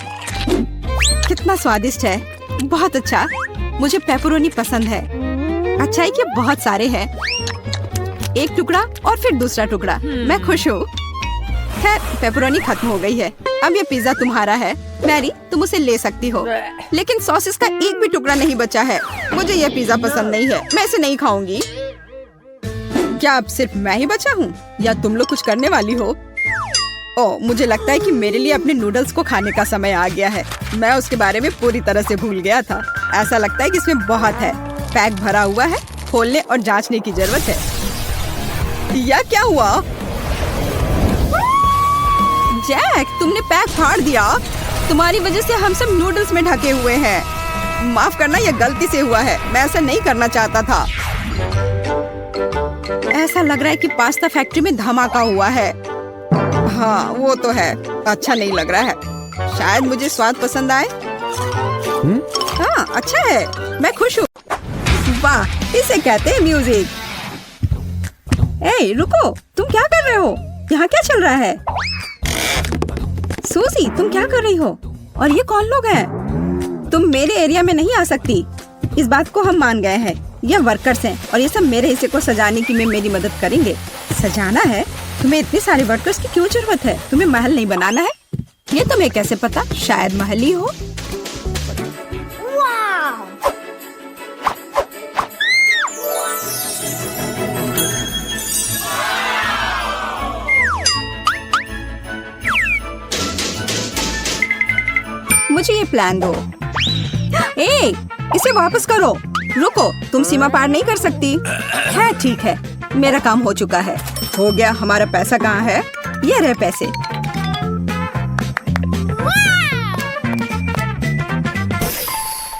S1: कितना स्वादिष्ट है। बहुत अच्छा। मुझे पेपरोनी पसंद है। अच्छा है कि बहुत सारे हैं। एक टुकड़ा और फिर दूसरा टुकड़ा। मैं खुश हूँ। खैर, पेपरोनी खत्म हो गई है। अब ये पिज्जा तुम्हारा है। मैरी, तुम उसे ले सकती हो, लेकिन सॉसेस का एक भी टुकड़ा नहीं बचा है। मुझे यह पिज्जा पसंद नहीं है। मैं इसे नहीं खाऊंगी। क्या अब सिर्फ मैं ही बचा हूँ, या तुम लोग कुछ करने वाली हो? ओह, मुझे लगता है कि मेरे लिए अपने नूडल्स को खाने का समय आ गया है। मैं उसके बारे में पूरी तरह से भूल गया था। ऐसा लगता है कि इसमें बहुत है। पैक भरा हुआ है। खोलने और जांचने की जरूरत है। यह क्या हुआ? जैक, तुमने पैक फाड़ दिया। तुम्हारी वजह से हम सब नूडल्स में ढके हुए हैं। माफ करना, यह गलती से हुआ है। मैं ऐसा नहीं करना चाहता था। ऐसा लग रहा है कि पास्ता फैक्ट्री में धमाका हुआ है। हाँ वो तो है, अच्छा नहीं लग रहा है। शायद मुझे स्वाद पसंद आए। हाँ अच्छा है, मैं खुश हूँ। वाह, इसे कहते हैं म्यूजिक। ए रुको, तुम क्या कर रहे हो? यहाँ क्या चल रहा है? सूजी, तुम क्या कर रही हो? और ये कौन लोग हैं? तुम मेरे एरिया में नहीं आ सकती। इस बात को हम मान गए हैं। ये वर्कर्स हैं और ये सब मेरे हिस्से को सजाने की में मेरी मदद करेंगे। सजाना है? तुम्हें इतने सारे वर्कर्स की क्यों जरूरत है? तुम्हें महल नहीं बनाना है? ये तुम्हें कैसे पता? शायद महल ही हो। मुझे ये प्लान दो। ए, इसे वापस करो। रुको, तुम सीमा पार नहीं कर सकती। है ठीक है, मेरा काम हो चुका है। हो गया। हमारा पैसा कहाँ है? ये रहे पैसे।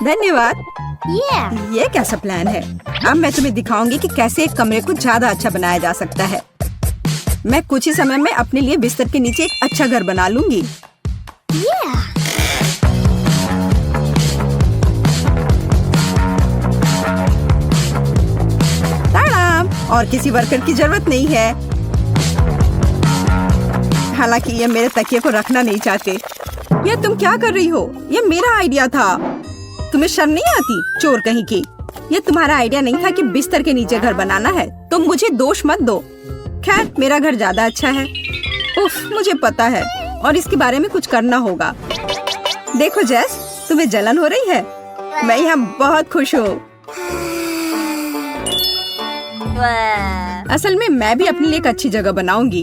S1: धन्यवाद। ये कैसा प्लान है? अब मैं तुम्हें दिखाऊंगी कि कैसे एक कमरे को ज्यादा अच्छा बनाया जा सकता है। मैं कुछ ही समय में अपने लिए बिस्तर के नीचे एक अच्छा घर बना लूंगी। और किसी वर्कर की जरूरत नहीं है। हालांकि ये मेरे तकिए को रखना नहीं चाहते। ये तुम क्या कर रही हो? ये मेरा आइडिया था। तुम्हें शर्म नहीं आती? चोर कहीं की। ये तुम्हारा आइडिया नहीं था कि बिस्तर के नीचे घर बनाना है। तुम मुझे दोष मत दो। खैर, मेरा घर ज्यादा अच्छा है। उफ, मुझे पता है और इसके बारे में कुछ करना होगा। देखो जेस, तुम्हें जलन हो रही है? मैं यहाँ बहुत खुश हूँ। असल में मैं भी अपने लिए एक अच्छी जगह बनाऊंगी।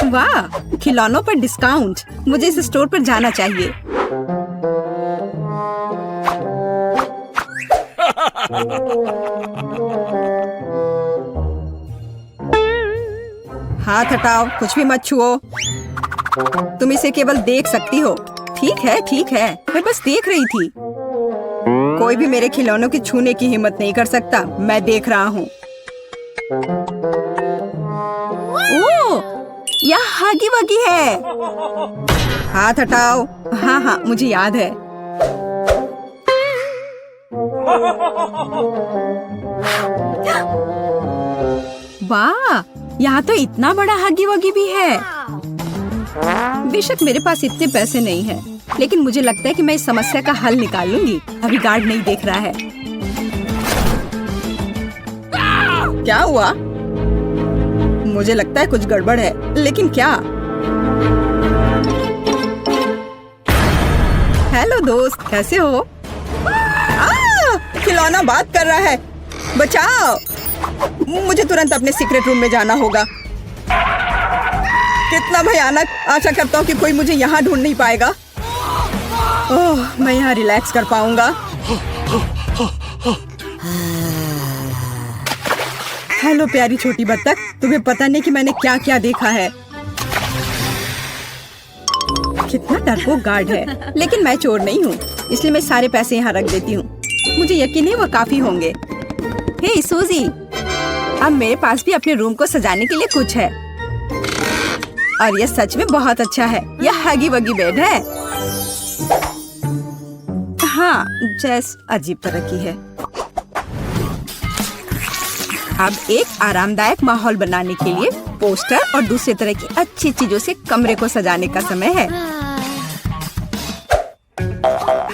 S1: वाह, खिलौनों पर डिस्काउंट। मुझे इस स्टोर पर जाना चाहिए। हाथ हटाओ, कुछ भी मत छुओ। तुम इसे केवल देख सकती हो। ठीक है, ठीक है, मैं बस देख रही थी। कोई भी मेरे खिलौनों की छूने की हिम्मत नहीं कर सकता। मैं देख रहा हूँ। ओह, यह हगी वगी है। हाथ हटाओ। हाँ हाँ, मुझे याद है। वाह, यहाँ तो इतना बड़ा हगी वगी भी है। बेशक मेरे पास इतने पैसे नहीं हैं, लेकिन मुझे लगता है कि मैं इस समस्या का हल निकाल लूंगी। अभी गार्ड नहीं देख रहा है। क्या हुआ? मुझे लगता है कुछ गड़बड़ है, लेकिन क्या? हेलो दोस्त, कैसे हो? खिलौना बात कर रहा है। बचाओ! मुझे तुरंत अपने सीक्रेट रूम में जाना होगा। कितना भयानक! आशा करता हूँ कि कोई मुझे यहाँ ढूंढ नहीं पाएगा। ओह, मैं यहाँ रिलैक्स कर पाऊंगा। हेलो प्यारी छोटी बत्तख, तुम्हें पता नहीं कि मैंने क्या क्या देखा है। कितना डरपोक गार्ड है, लेकिन मैं चोर नहीं हूँ, इसलिए मैं सारे पैसे यहाँ रख देती हूँ। मुझे यकीन है वो काफी होंगे। हे सूजी, अब मेरे पास भी अपने रूम को सजाने के लिए कुछ है। और यह सच में बहुत अच्छा है। यह हगी वगी बेड है। हाँ, जैस अजीब तरह की है। अब एक आरामदायक माहौल बनाने के लिए पोस्टर और दूसरे तरह की अच्छी चीजों से कमरे को सजाने का समय है।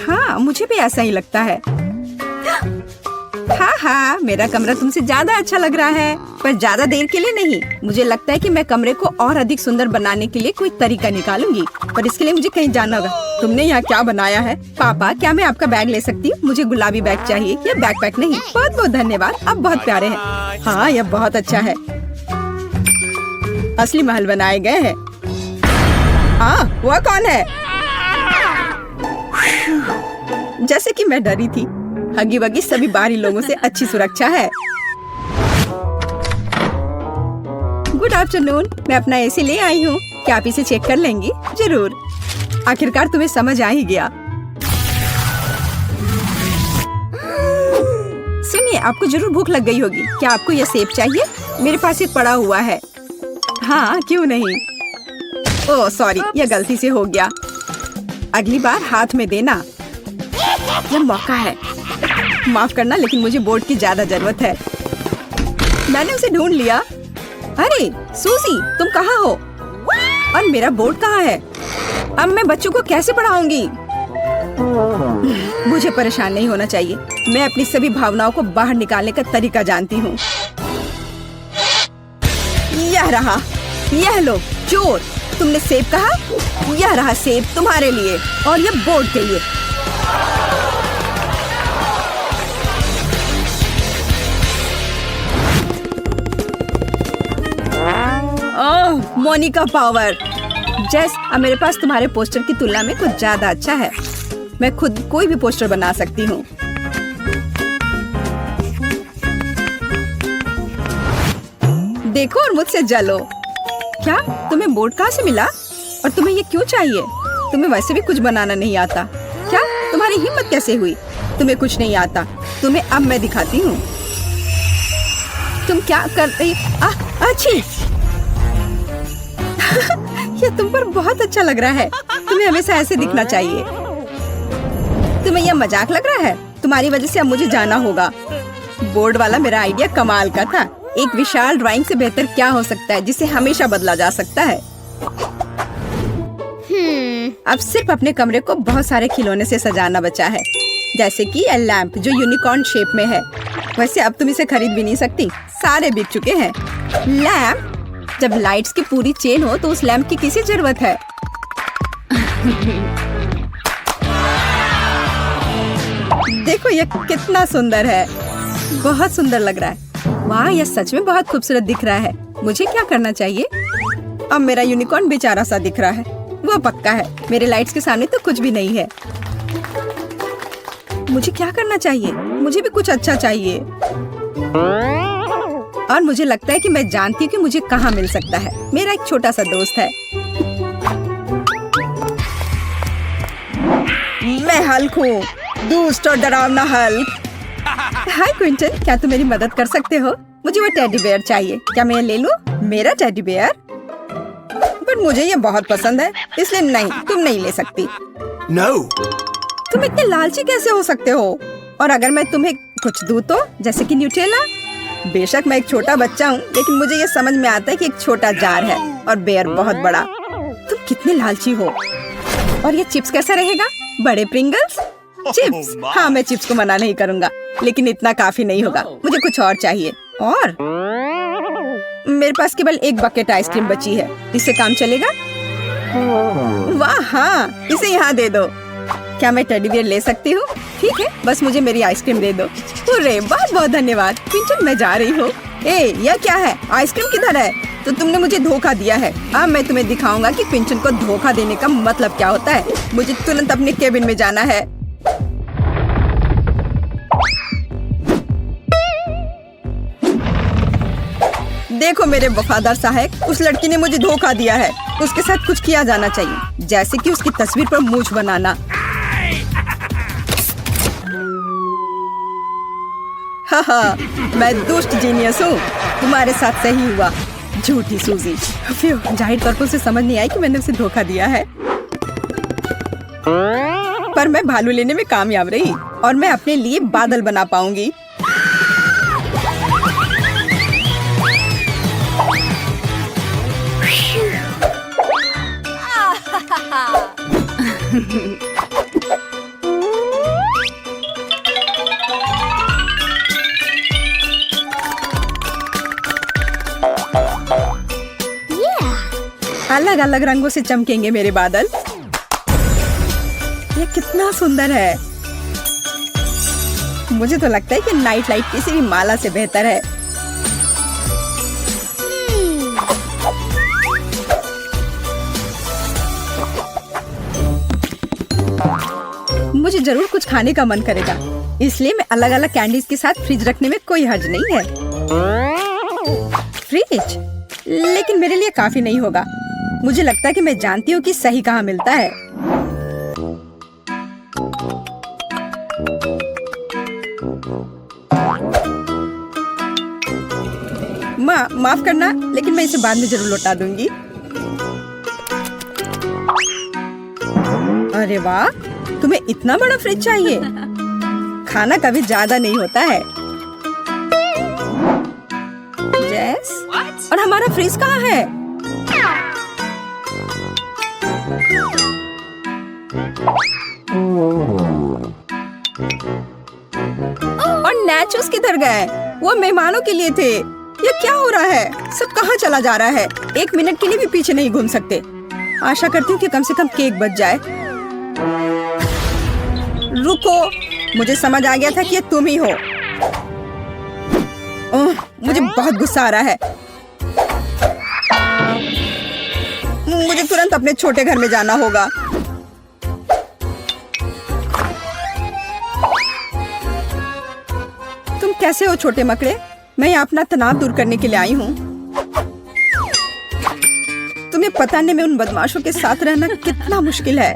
S1: हाँ, मुझे भी ऐसा ही लगता है। हाँ हाँ, मेरा कमरा तुमसे ज्यादा अच्छा लग रहा है, पर ज्यादा देर के लिए नहीं। मुझे लगता है कि मैं कमरे को और अधिक सुंदर बनाने के लिए कोई तरीका निकालूंगी, पर इसके लिए मुझे कहीं जाना होगा। तुमने यहाँ क्या बनाया है? पापा, क्या मैं आपका बैग ले सकती हूँ? मुझे गुलाबी बैग चाहिए, यह बैकपैक नहीं। बहुत बहुत धन्यवाद, आप बहुत प्यारे हैं। हाँ, यह बहुत अच्छा है। असली महल बनाए गए हैं। हाँ, वह कौन है? जैसे कि मैं डरी थी, हगी वगी सभी बाहरी लोगों से अच्छी सुरक्षा है। गुड आफ्टरनून, मैं अपना एसी ले आई हूँ। क्या आप इसे चेक कर लेंगी? जरूर। आखिरकार तुम्हें समझ आ ही गया। सुनिए, आपको जरूर भूख लग गई होगी। क्या आपको यह सेब चाहिए? मेरे पास एक पड़ा हुआ है। हाँ, क्यों नहीं। ओह सॉरी, ये गलती से हो गया। अगली बार हाथ में देना। ये मौका है। माफ करना, लेकिन मुझे बोर्ड की ज्यादा जरूरत है। मैंने उसे ढूंढ लिया। अरे सूजी, तुम कहाँ हो? और मेरा बोर्ड कहाँ है? अब मैं बच्चों को कैसे पढ़ाऊंगी? मुझे परेशान नहीं होना चाहिए। मैं अपनी सभी भावनाओं को बाहर निकालने का तरीका जानती हूँ। यह रहा। यह लो चोर, तुमने सेब कहा? यह रहा सेब तुम्हारे लिए और यह बोर्ड के लिए। ओह, मोनिका पावर। जेस, अब मेरे पास तुम्हारे पोस्टर की तुलना में कुछ ज्यादा अच्छा है। मैं खुद कोई भी पोस्टर बना सकती हूँ। देखो और मुझसे जलो। क्या तुम्हें बोर्ड कहाँ से मिला? और तुम्हें ये क्यों चाहिए? तुम्हें वैसे भी कुछ बनाना नहीं आता। क्या तुम्हारी हिम्मत कैसे हुई? तुम्हें कुछ नहीं आता। तुम्हें अब मैं दिखाती हूँ। तुम क्या कर रही? अच्छी। ये तुम पर बहुत अच्छा लग रहा है। तुम्हें हमेशा ऐसे दिखना चाहिए। तुम्हें यह मजाक लग रहा है? तुम्हारी वजह से अब मुझे जाना होगा। बोर्ड वाला मेरा आइडिया कमाल का था। एक विशाल ड्राइंग से बेहतर क्या हो सकता है जिसे हमेशा बदला जा सकता है। अब सिर्फ अपने कमरे को बहुत सारे खिलौने से सजाना बचा है, जैसे कि ये लैंप जो यूनिकॉर्न शेप में है। वैसे अब तुम इसे खरीद भी नहीं सकती, सारे बिक चुके हैं। लैंप? जब लाइट्स की पूरी चेन हो तो उस लैंप की किसी जरूरत है? देखो ये कितना सुंदर है। बहुत सुंदर लग रहा है। वाह, यह सच में बहुत खूबसूरत दिख रहा है। मुझे क्या करना चाहिए? अब मेरा यूनिकॉर्न बेचारा सा दिख रहा है। वो पक्का है, मेरे लाइट्स के सामने तो कुछ भी नहीं है। मुझे क्या करना चाहिए? मुझे भी कुछ अच्छा चाहिए। और मुझे लगता है कि मैं जानती हूँ कि मुझे कहाँ मिल सकता है। मेरा एक छोटा सा दोस्त है। मैं हल्क हूँ, दुष्ट और डरावना हल्क। हाय क्विंटन, क्या तुम मेरी मदद कर सकते हो? मुझे वो टेडी बेयर चाहिए। क्या मैं ले लूं? मेरा टेडी बेयर? पर मुझे ये बहुत पसंद है, इसलिए नहीं, तुम नहीं ले सकती।
S2: No.
S1: तुम इतने लालची कैसे हो सकते हो? और अगर मैं तुम्हें कुछ दूं तो, जैसे कि न्यूटेला? बेशक मैं एक छोटा बच्चा हूँ, लेकिन मुझे ये समझ में आता है कि एक छोटा जार है और बेयर बहुत बड़ा। तुम कितने लालची हो। और ये चिप्स कैसा रहेगा? बड़े प्रिंगल्स? चिप्स? हाँ, मैं चिप्स को मना नहीं करूँगा, लेकिन इतना काफी नहीं होगा। मुझे कुछ और चाहिए। और मेरे पास केवल एक बकेट आइसक्रीम बची है। इससे काम चलेगा? वाह हाँ, इसे यहाँ दे दो। क्या मैं टेडी बियर ले सकती हूँ? ठीक है, बस मुझे मेरी आइसक्रीम दे दो। अरे बहुत बहुत धन्यवाद। क्विंटन, मैं जा रही हूँ। ए, यह क्या है? आइसक्रीम किधर है? तो तुमने मुझे धोखा दिया है। अब मैं तुम्हें दिखाऊंगा कि क्विंटन को धोखा देने का मतलब क्या होता है। मुझे तुरंत अपने केबिन में जाना है। देखो मेरे वफादार सहायक, उस लड़की ने मुझे धोखा दिया है। उसके साथ कुछ किया जाना चाहिए, जैसे कि उसकी तस्वीर पर मूंछ बनाना। हाँ, मैं दुष्ट जीनियस हूँ। तुम्हारे साथ सही हुआ, झूठी सूजी। जाहिर तौर पर उसे समझ नहीं आई कि मैंने उसे धोखा दिया है। पर मैं भालू लेने में कामयाब रही और मैं अपने लिए बादल बना पाऊंगी। अलग अलग रंगों से चमकेंगे मेरे बादल। ये कितना सुंदर है। मुझे तो लगता है कि नाइट लाइट किसी भी माला से बेहतर है। मुझे जरूर कुछ खाने का मन करेगा, इसलिए मैं अलग अलग कैंडीज के साथ फ्रिज रखने में कोई हर्ज नहीं है। फ्रिज? लेकिन मेरे लिए काफी नहीं होगा। मुझे लगता है कि मैं जानती हूँ कि सही कहाँ मिलता है। अम्मा माफ करना, लेकिन मैं इसे बाद में जरूर लौटा दूंगी। अरे वाह, तुम्हें इतना बड़ा फ्रिज चाहिए? खाना कभी ज्यादा नहीं होता है। जेस, और हमारा फ्रिज कहाँ है? और नाचोस किधर गए? वो मेहमानों के लिए थे। ये क्या हो रहा है? सब कहाँ चला जा रहा है? 1 मिनट के लिए भी पीछे नहीं घूम सकते। आशा करती हूँ कि कम से कम केक बच जाए। रुको, मुझे समझ आ गया था कि ये तुम ही हो। मुझे बहुत गुस्सा आ रहा है। मुझे तुरंत अपने छोटे घर में जाना होगा। तुम कैसे हो छोटे मकड़े? मैं यहाँ अपना तनाव दूर करने के लिए आई हूँ। तुम्हें पता नहीं मैं उन बदमाशों के साथ रहना कितना मुश्किल है।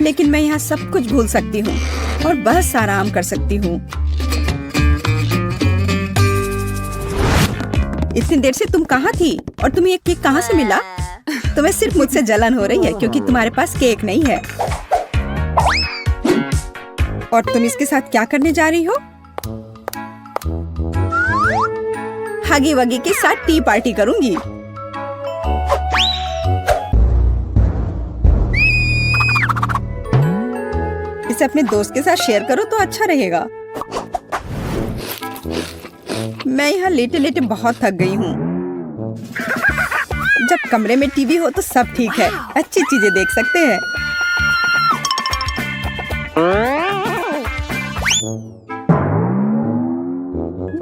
S1: लेकिन मैं यहाँ सब कुछ भूल सकती हूँ और बस आराम कर सकती हूँ। इतनी देर से तुम कहाँ थी और तुम्हें ये केक कहाँ से मिला? तुम्हें सिर्फ मुझसे जलन हो रही है क्योंकि तुम्हारे पास केक नहीं है। और तुम इसके साथ क्या करने जा रही हो? हगी वगी के साथ टी पार्टी करूंगी। इसे अपने दोस्त के साथ शेयर करो तो अच्छा रहेगा। मैं यहाँ लेटे लेटे बहुत थक गई हूँ। जब कमरे में टीवी हो तो सब ठीक है, अच्छी चीजें देख सकते हैं।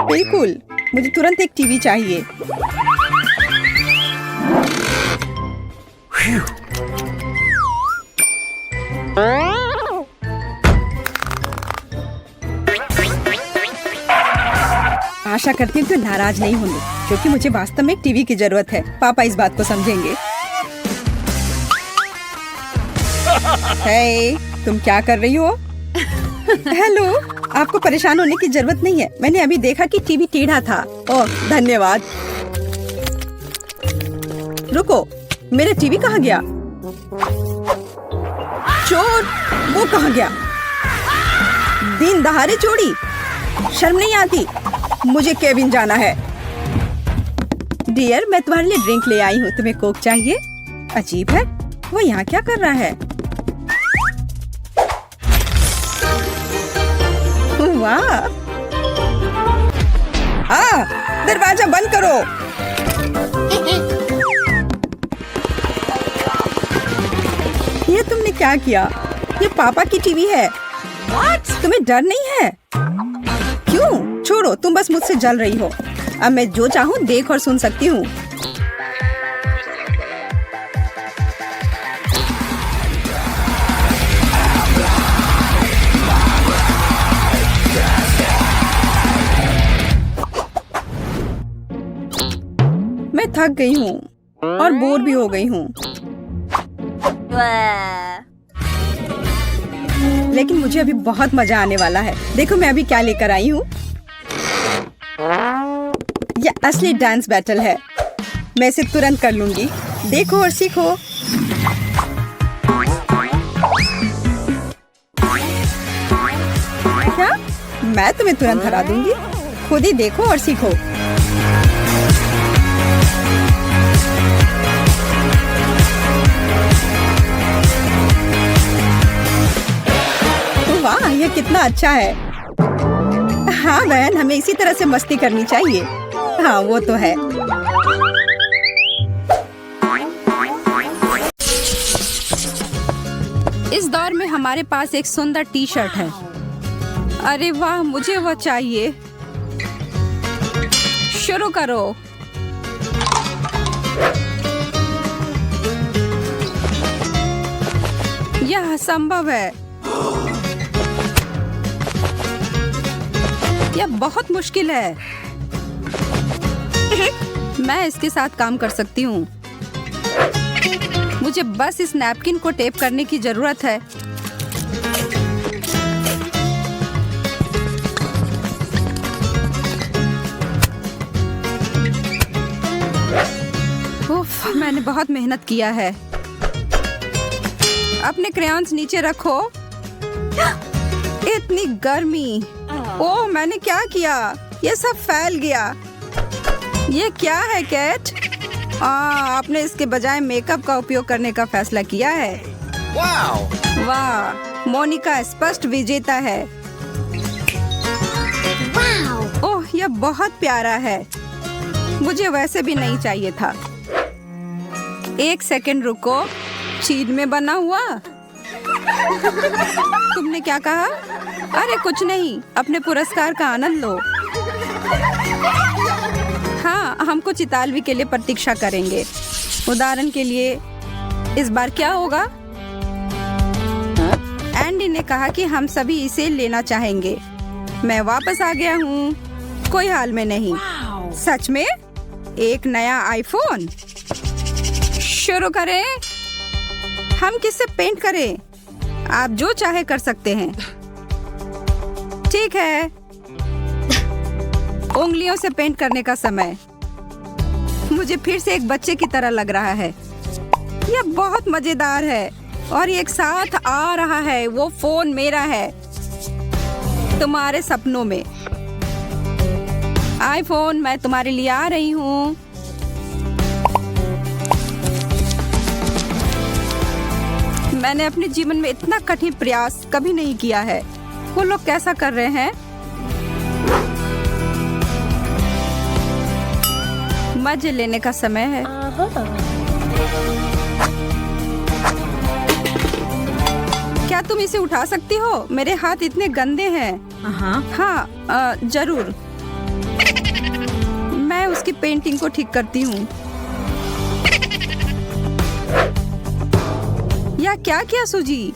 S1: बिल्कुल, मुझे तुरंत एक टीवी चाहिए। आशा करती हूँ कि नाराज नहीं होंगे क्योंकि मुझे वास्तव में एक टीवी की जरूरत है। पापा इस बात को समझेंगे। हे, तुम क्या कर रही हो? हेलो, आपको परेशान होने की जरूरत नहीं है। मैंने अभी देखा कि टीवी टेढ़ा था। ओह, धन्यवाद। रुको, मेरा टीवी कहाँ गया? चोर, वो कहाँ गया? दिन दहाड़े चोरी, शर्म नहीं आती? मुझे केबिन जाना है। डियर, मैं तुम्हारे लिए ड्रिंक ले आई हूँ। तुम्हें कोक चाहिए? अजीब है, वो यहाँ क्या कर रहा है? वाह! दरवाजा बंद करो। ये तुमने क्या किया? ये पापा की टीवी है। तुम्हें डर नहीं है? क्यों? छोड़ो, तुम बस मुझसे जल रही हो। अब मैं जो चाहूँ देख और सुन सकती हूँ। मैं थक गई हूँ और बोर भी हो गई हूँ। लेकिन मुझे अभी बहुत मजा आने वाला है। देखो मैं अभी क्या लेकर आई हूँ। यह असली डांस बैटल है। मैं इसे तुरंत कर लूंगी। देखो और सीखो। क्या? मैं तुम्हें तुरंत हरा दूंगी। खुद ही देखो और सीखो। वाह, ये कितना अच्छा है। हाँ बहन, हमें इसी तरह से मस्ती करनी चाहिए। हाँ वो तो है। इस दौर में हमारे पास एक सुंदर टी शर्ट है। अरे वाह, मुझे वो चाहिए। शुरू करो। यह असंभव है। यह बहुत मुश्किल है। मैं इसके साथ काम कर सकती हूँ। मुझे बस इस नैपकिन को टेप करने की जरूरत है। मैंने बहुत मेहनत किया है। अपने क्रेयॉन्स नीचे रखो। इतनी गर्मी। ओह, मैंने क्या किया? ये सब फैल गया। ये क्या है कैट? आपने इसके बजाय मेकअप का उपयोग करने का फैसला किया है।
S2: Wow!
S1: वाह, मोनिका स्पष्ट विजेता है। ओह, यह बहुत प्यारा है। मुझे वैसे भी नहीं चाहिए था। एक सेकंड रुको। चीज में बना हुआ? तुमने क्या कहा? अरे कुछ नहीं, अपने पुरस्कार का आनंद लो। हाँ, हम कुछ इतालवी के लिए प्रतीक्षा करेंगे। उदाहरण के लिए इस बार क्या होगा? एंडी ने कहा कि हम सभी इसे लेना चाहेंगे। मैं वापस आ गया हूँ। कोई हाल में नहीं। सच में? एक नया आईफोन? शुरू करें। हम किससे पेंट करें? आप जो चाहे कर सकते हैं। ठीक है, उंगलियों से पेंट करने का समय। मुझे फिर से एक बच्चे की तरह लग रहा है। यह बहुत मजेदार है और एक साथ आ रहा है। वो फोन मेरा है, तुम्हारे सपनों में। आईफोन, मैं तुम्हारे लिए आ रही हूँ। मैंने अपने जीवन में इतना कठिन प्रयास कभी नहीं किया है। वो लोग कैसा कर रहे हैं? मजे लेने का समय है। क्या तुम इसे उठा सकती हो? मेरे हाथ इतने गंदे हैं। हाँ, जरूर। मैं उसकी पेंटिंग को ठीक करती हूँ। या क्या किया सूजी?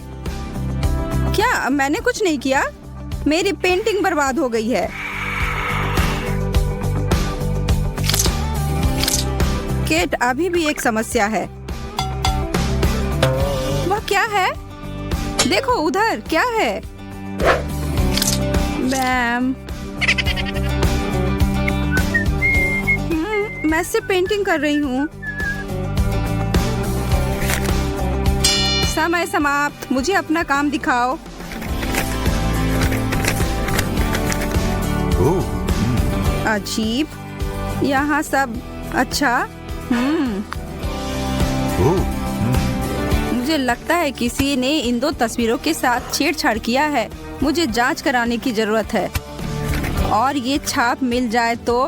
S1: क्या मैंने कुछ नहीं किया? मेरी पेंटिंग बर्बाद हो गई है। केट, अभी भी एक समस्या है। वह क्या है? देखो उधर, क्या है? मैम, मैं सिर्फ पेंटिंग कर रही हूँ। समय समाप्त। मुझे अपना काम दिखाओ। अजीब। यहाँ सब अच्छा। मुझे लगता है किसी ने इन दो तस्वीरों के साथ छेड़छाड़ किया है। मुझे जांच कराने की जरूरत है। और ये छाप मिल जाए तो।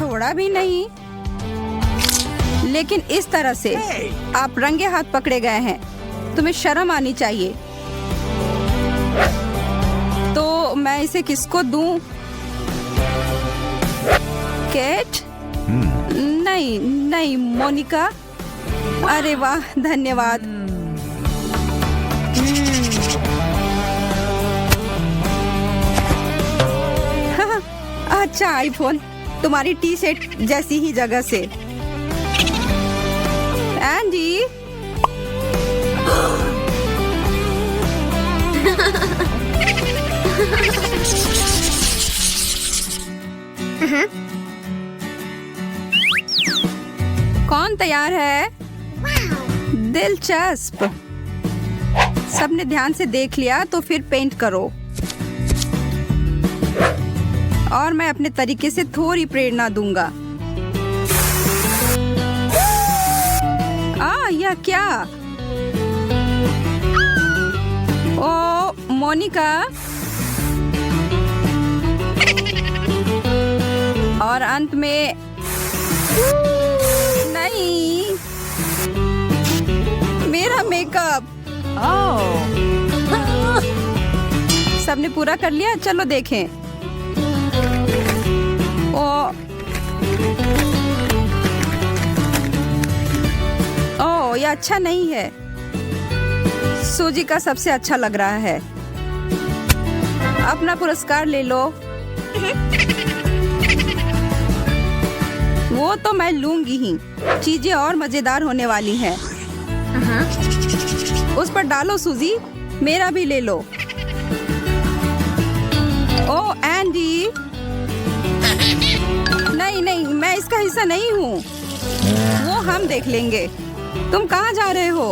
S1: थोड़ा भी नहीं, लेकिन इस तरह से आप रंगे हाथ पकड़े गए हैं। तुम्हें शर्म आनी चाहिए। तो मैं इसे किसको दूं? केट? नहीं नहीं, मोनिका। अरे वाह, धन्यवाद। अच्छा आईफोन, तुम्हारी टी शर्ट जैसी ही जगह से। एंडी, कौन तैयार है? दिलचस्प। सबने ध्यान से देख लिया तो फिर पेंट करो। और मैं अपने तरीके से थोड़ी प्रेरणा दूंगा। यह क्या? ओ मोनिका। और अंत में नहीं, मेरा मेकअप। सबने पूरा कर लिया? चलो देखें। ओह, यह अच्छा नहीं है। सूजी का सबसे अच्छा लग रहा है। अपना पुरस्कार ले लो। वो तो मैं लूंगी ही। चीजें और मजेदार होने वाली हैं। उस पर डालो सूजी। मेरा भी ले लो। ओ एंडी, नहीं नहीं नहीं, मैं इसका हिस्सा नहीं हूँ। वो हम देख लेंगे। तुम कहाँ जा रहे हो?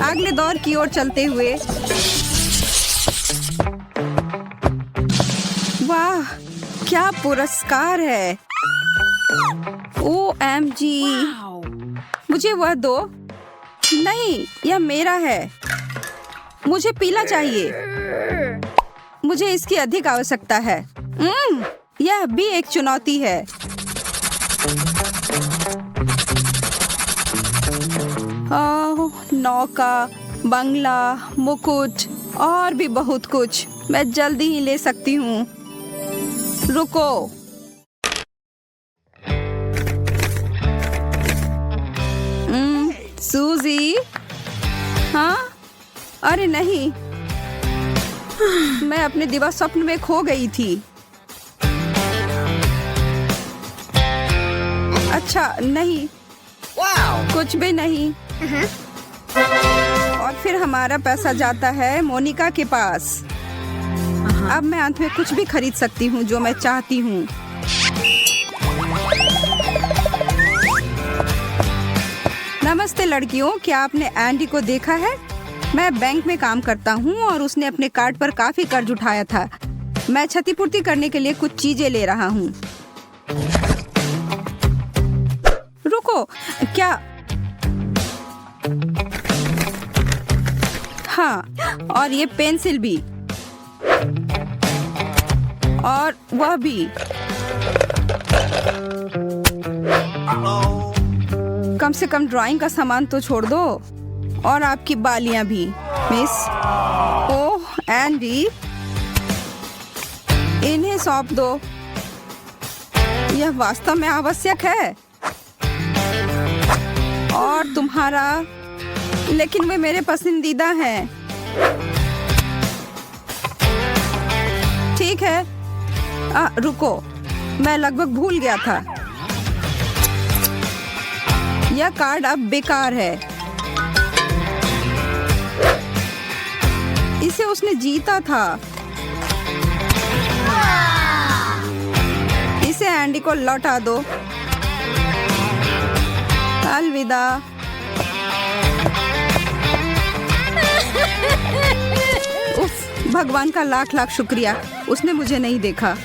S1: अगले दौर की ओर चलते हुए। वाह, क्या पुरस्कार है। OMG, मुझे वह दो। नहीं, यह मेरा है। मुझे पीला चाहिए। मुझे इसकी अधिक आवश्यकता है। यह भी एक चुनौती है। नौका, बंगला, मुकुट और भी बहुत कुछ। मैं जल्दी ही ले सकती हूँ। रुको। सूजी? हाँ? अरे नहीं, मैं अपने दिवा स्वप्न में खो गई थी। अच्छा नहीं, कुछ भी नहीं। और फिर हमारा पैसा जाता है मोनिका के पास। अब मैं अंत में कुछ भी खरीद सकती हूँ जो मैं चाहती हूँ। नमस्ते लड़कियों, क्या आपने एंडी को देखा है? मैं बैंक में काम करता हूँ और उसने अपने कार्ड पर काफी कर्ज उठाया था। मैं क्षतिपूर्ति करने के लिए कुछ चीजें ले रहा हूँ। रुको, क्या? हाँ, और ये पेंसिल भी, और वह भी। कम से कम ड्राइंग का सामान तो छोड़ दो, और आपकी बालियां भी, मिस। ओह एंडी, इन्हें सौंप दो। यह वास्तव में आवश्यक है। और तुम्हारा, लेकिन वे मेरे पसंदीदा हैं। ठीक है। रुको, मैं लगभग भूल गया था। यह कार्ड अब बेकार है। इसे उसने जीता था। इसे एंडी को लौटा दो। अलविदा। उफ, भगवान का लाख लाख शुक्रिया, उसने मुझे नहीं देखा।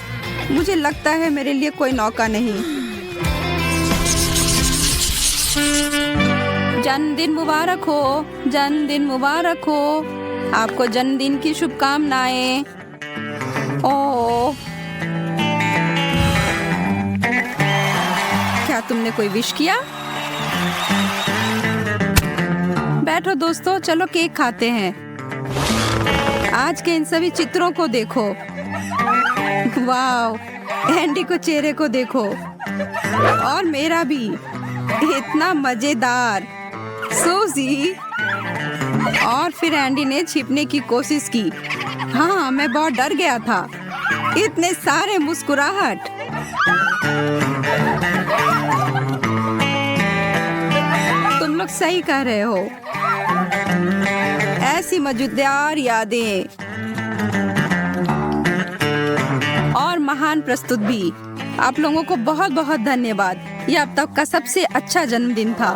S1: मुझे लगता है मेरे लिए कोई नौका नहीं। जन्मदिन मुबारक हो, जन्मदिन मुबारक हो। आपको जन्मदिन की शुभकामनाएं। ओह, क्या तुमने कोई विश किया? बैठो दोस्तों, चलो केक खाते हैं। आज के इन सभी चित्रों को देखो। वाव, एंडी को चेहरे को देखो, और मेरा भी। इतना मजेदार। सूजी। और फिर एंडी ने छिपने की कोशिश की। हाँ, मैं बहुत डर गया था। इतने सारे मुस्कुराहट। तुम लोग सही कह रहे हो। ऐसी मजेदार यादें और महान प्रस्तुत भी। आप लोगों को बहुत बहुत धन्यवाद। यह अब तक का सबसे अच्छा जन्मदिन था।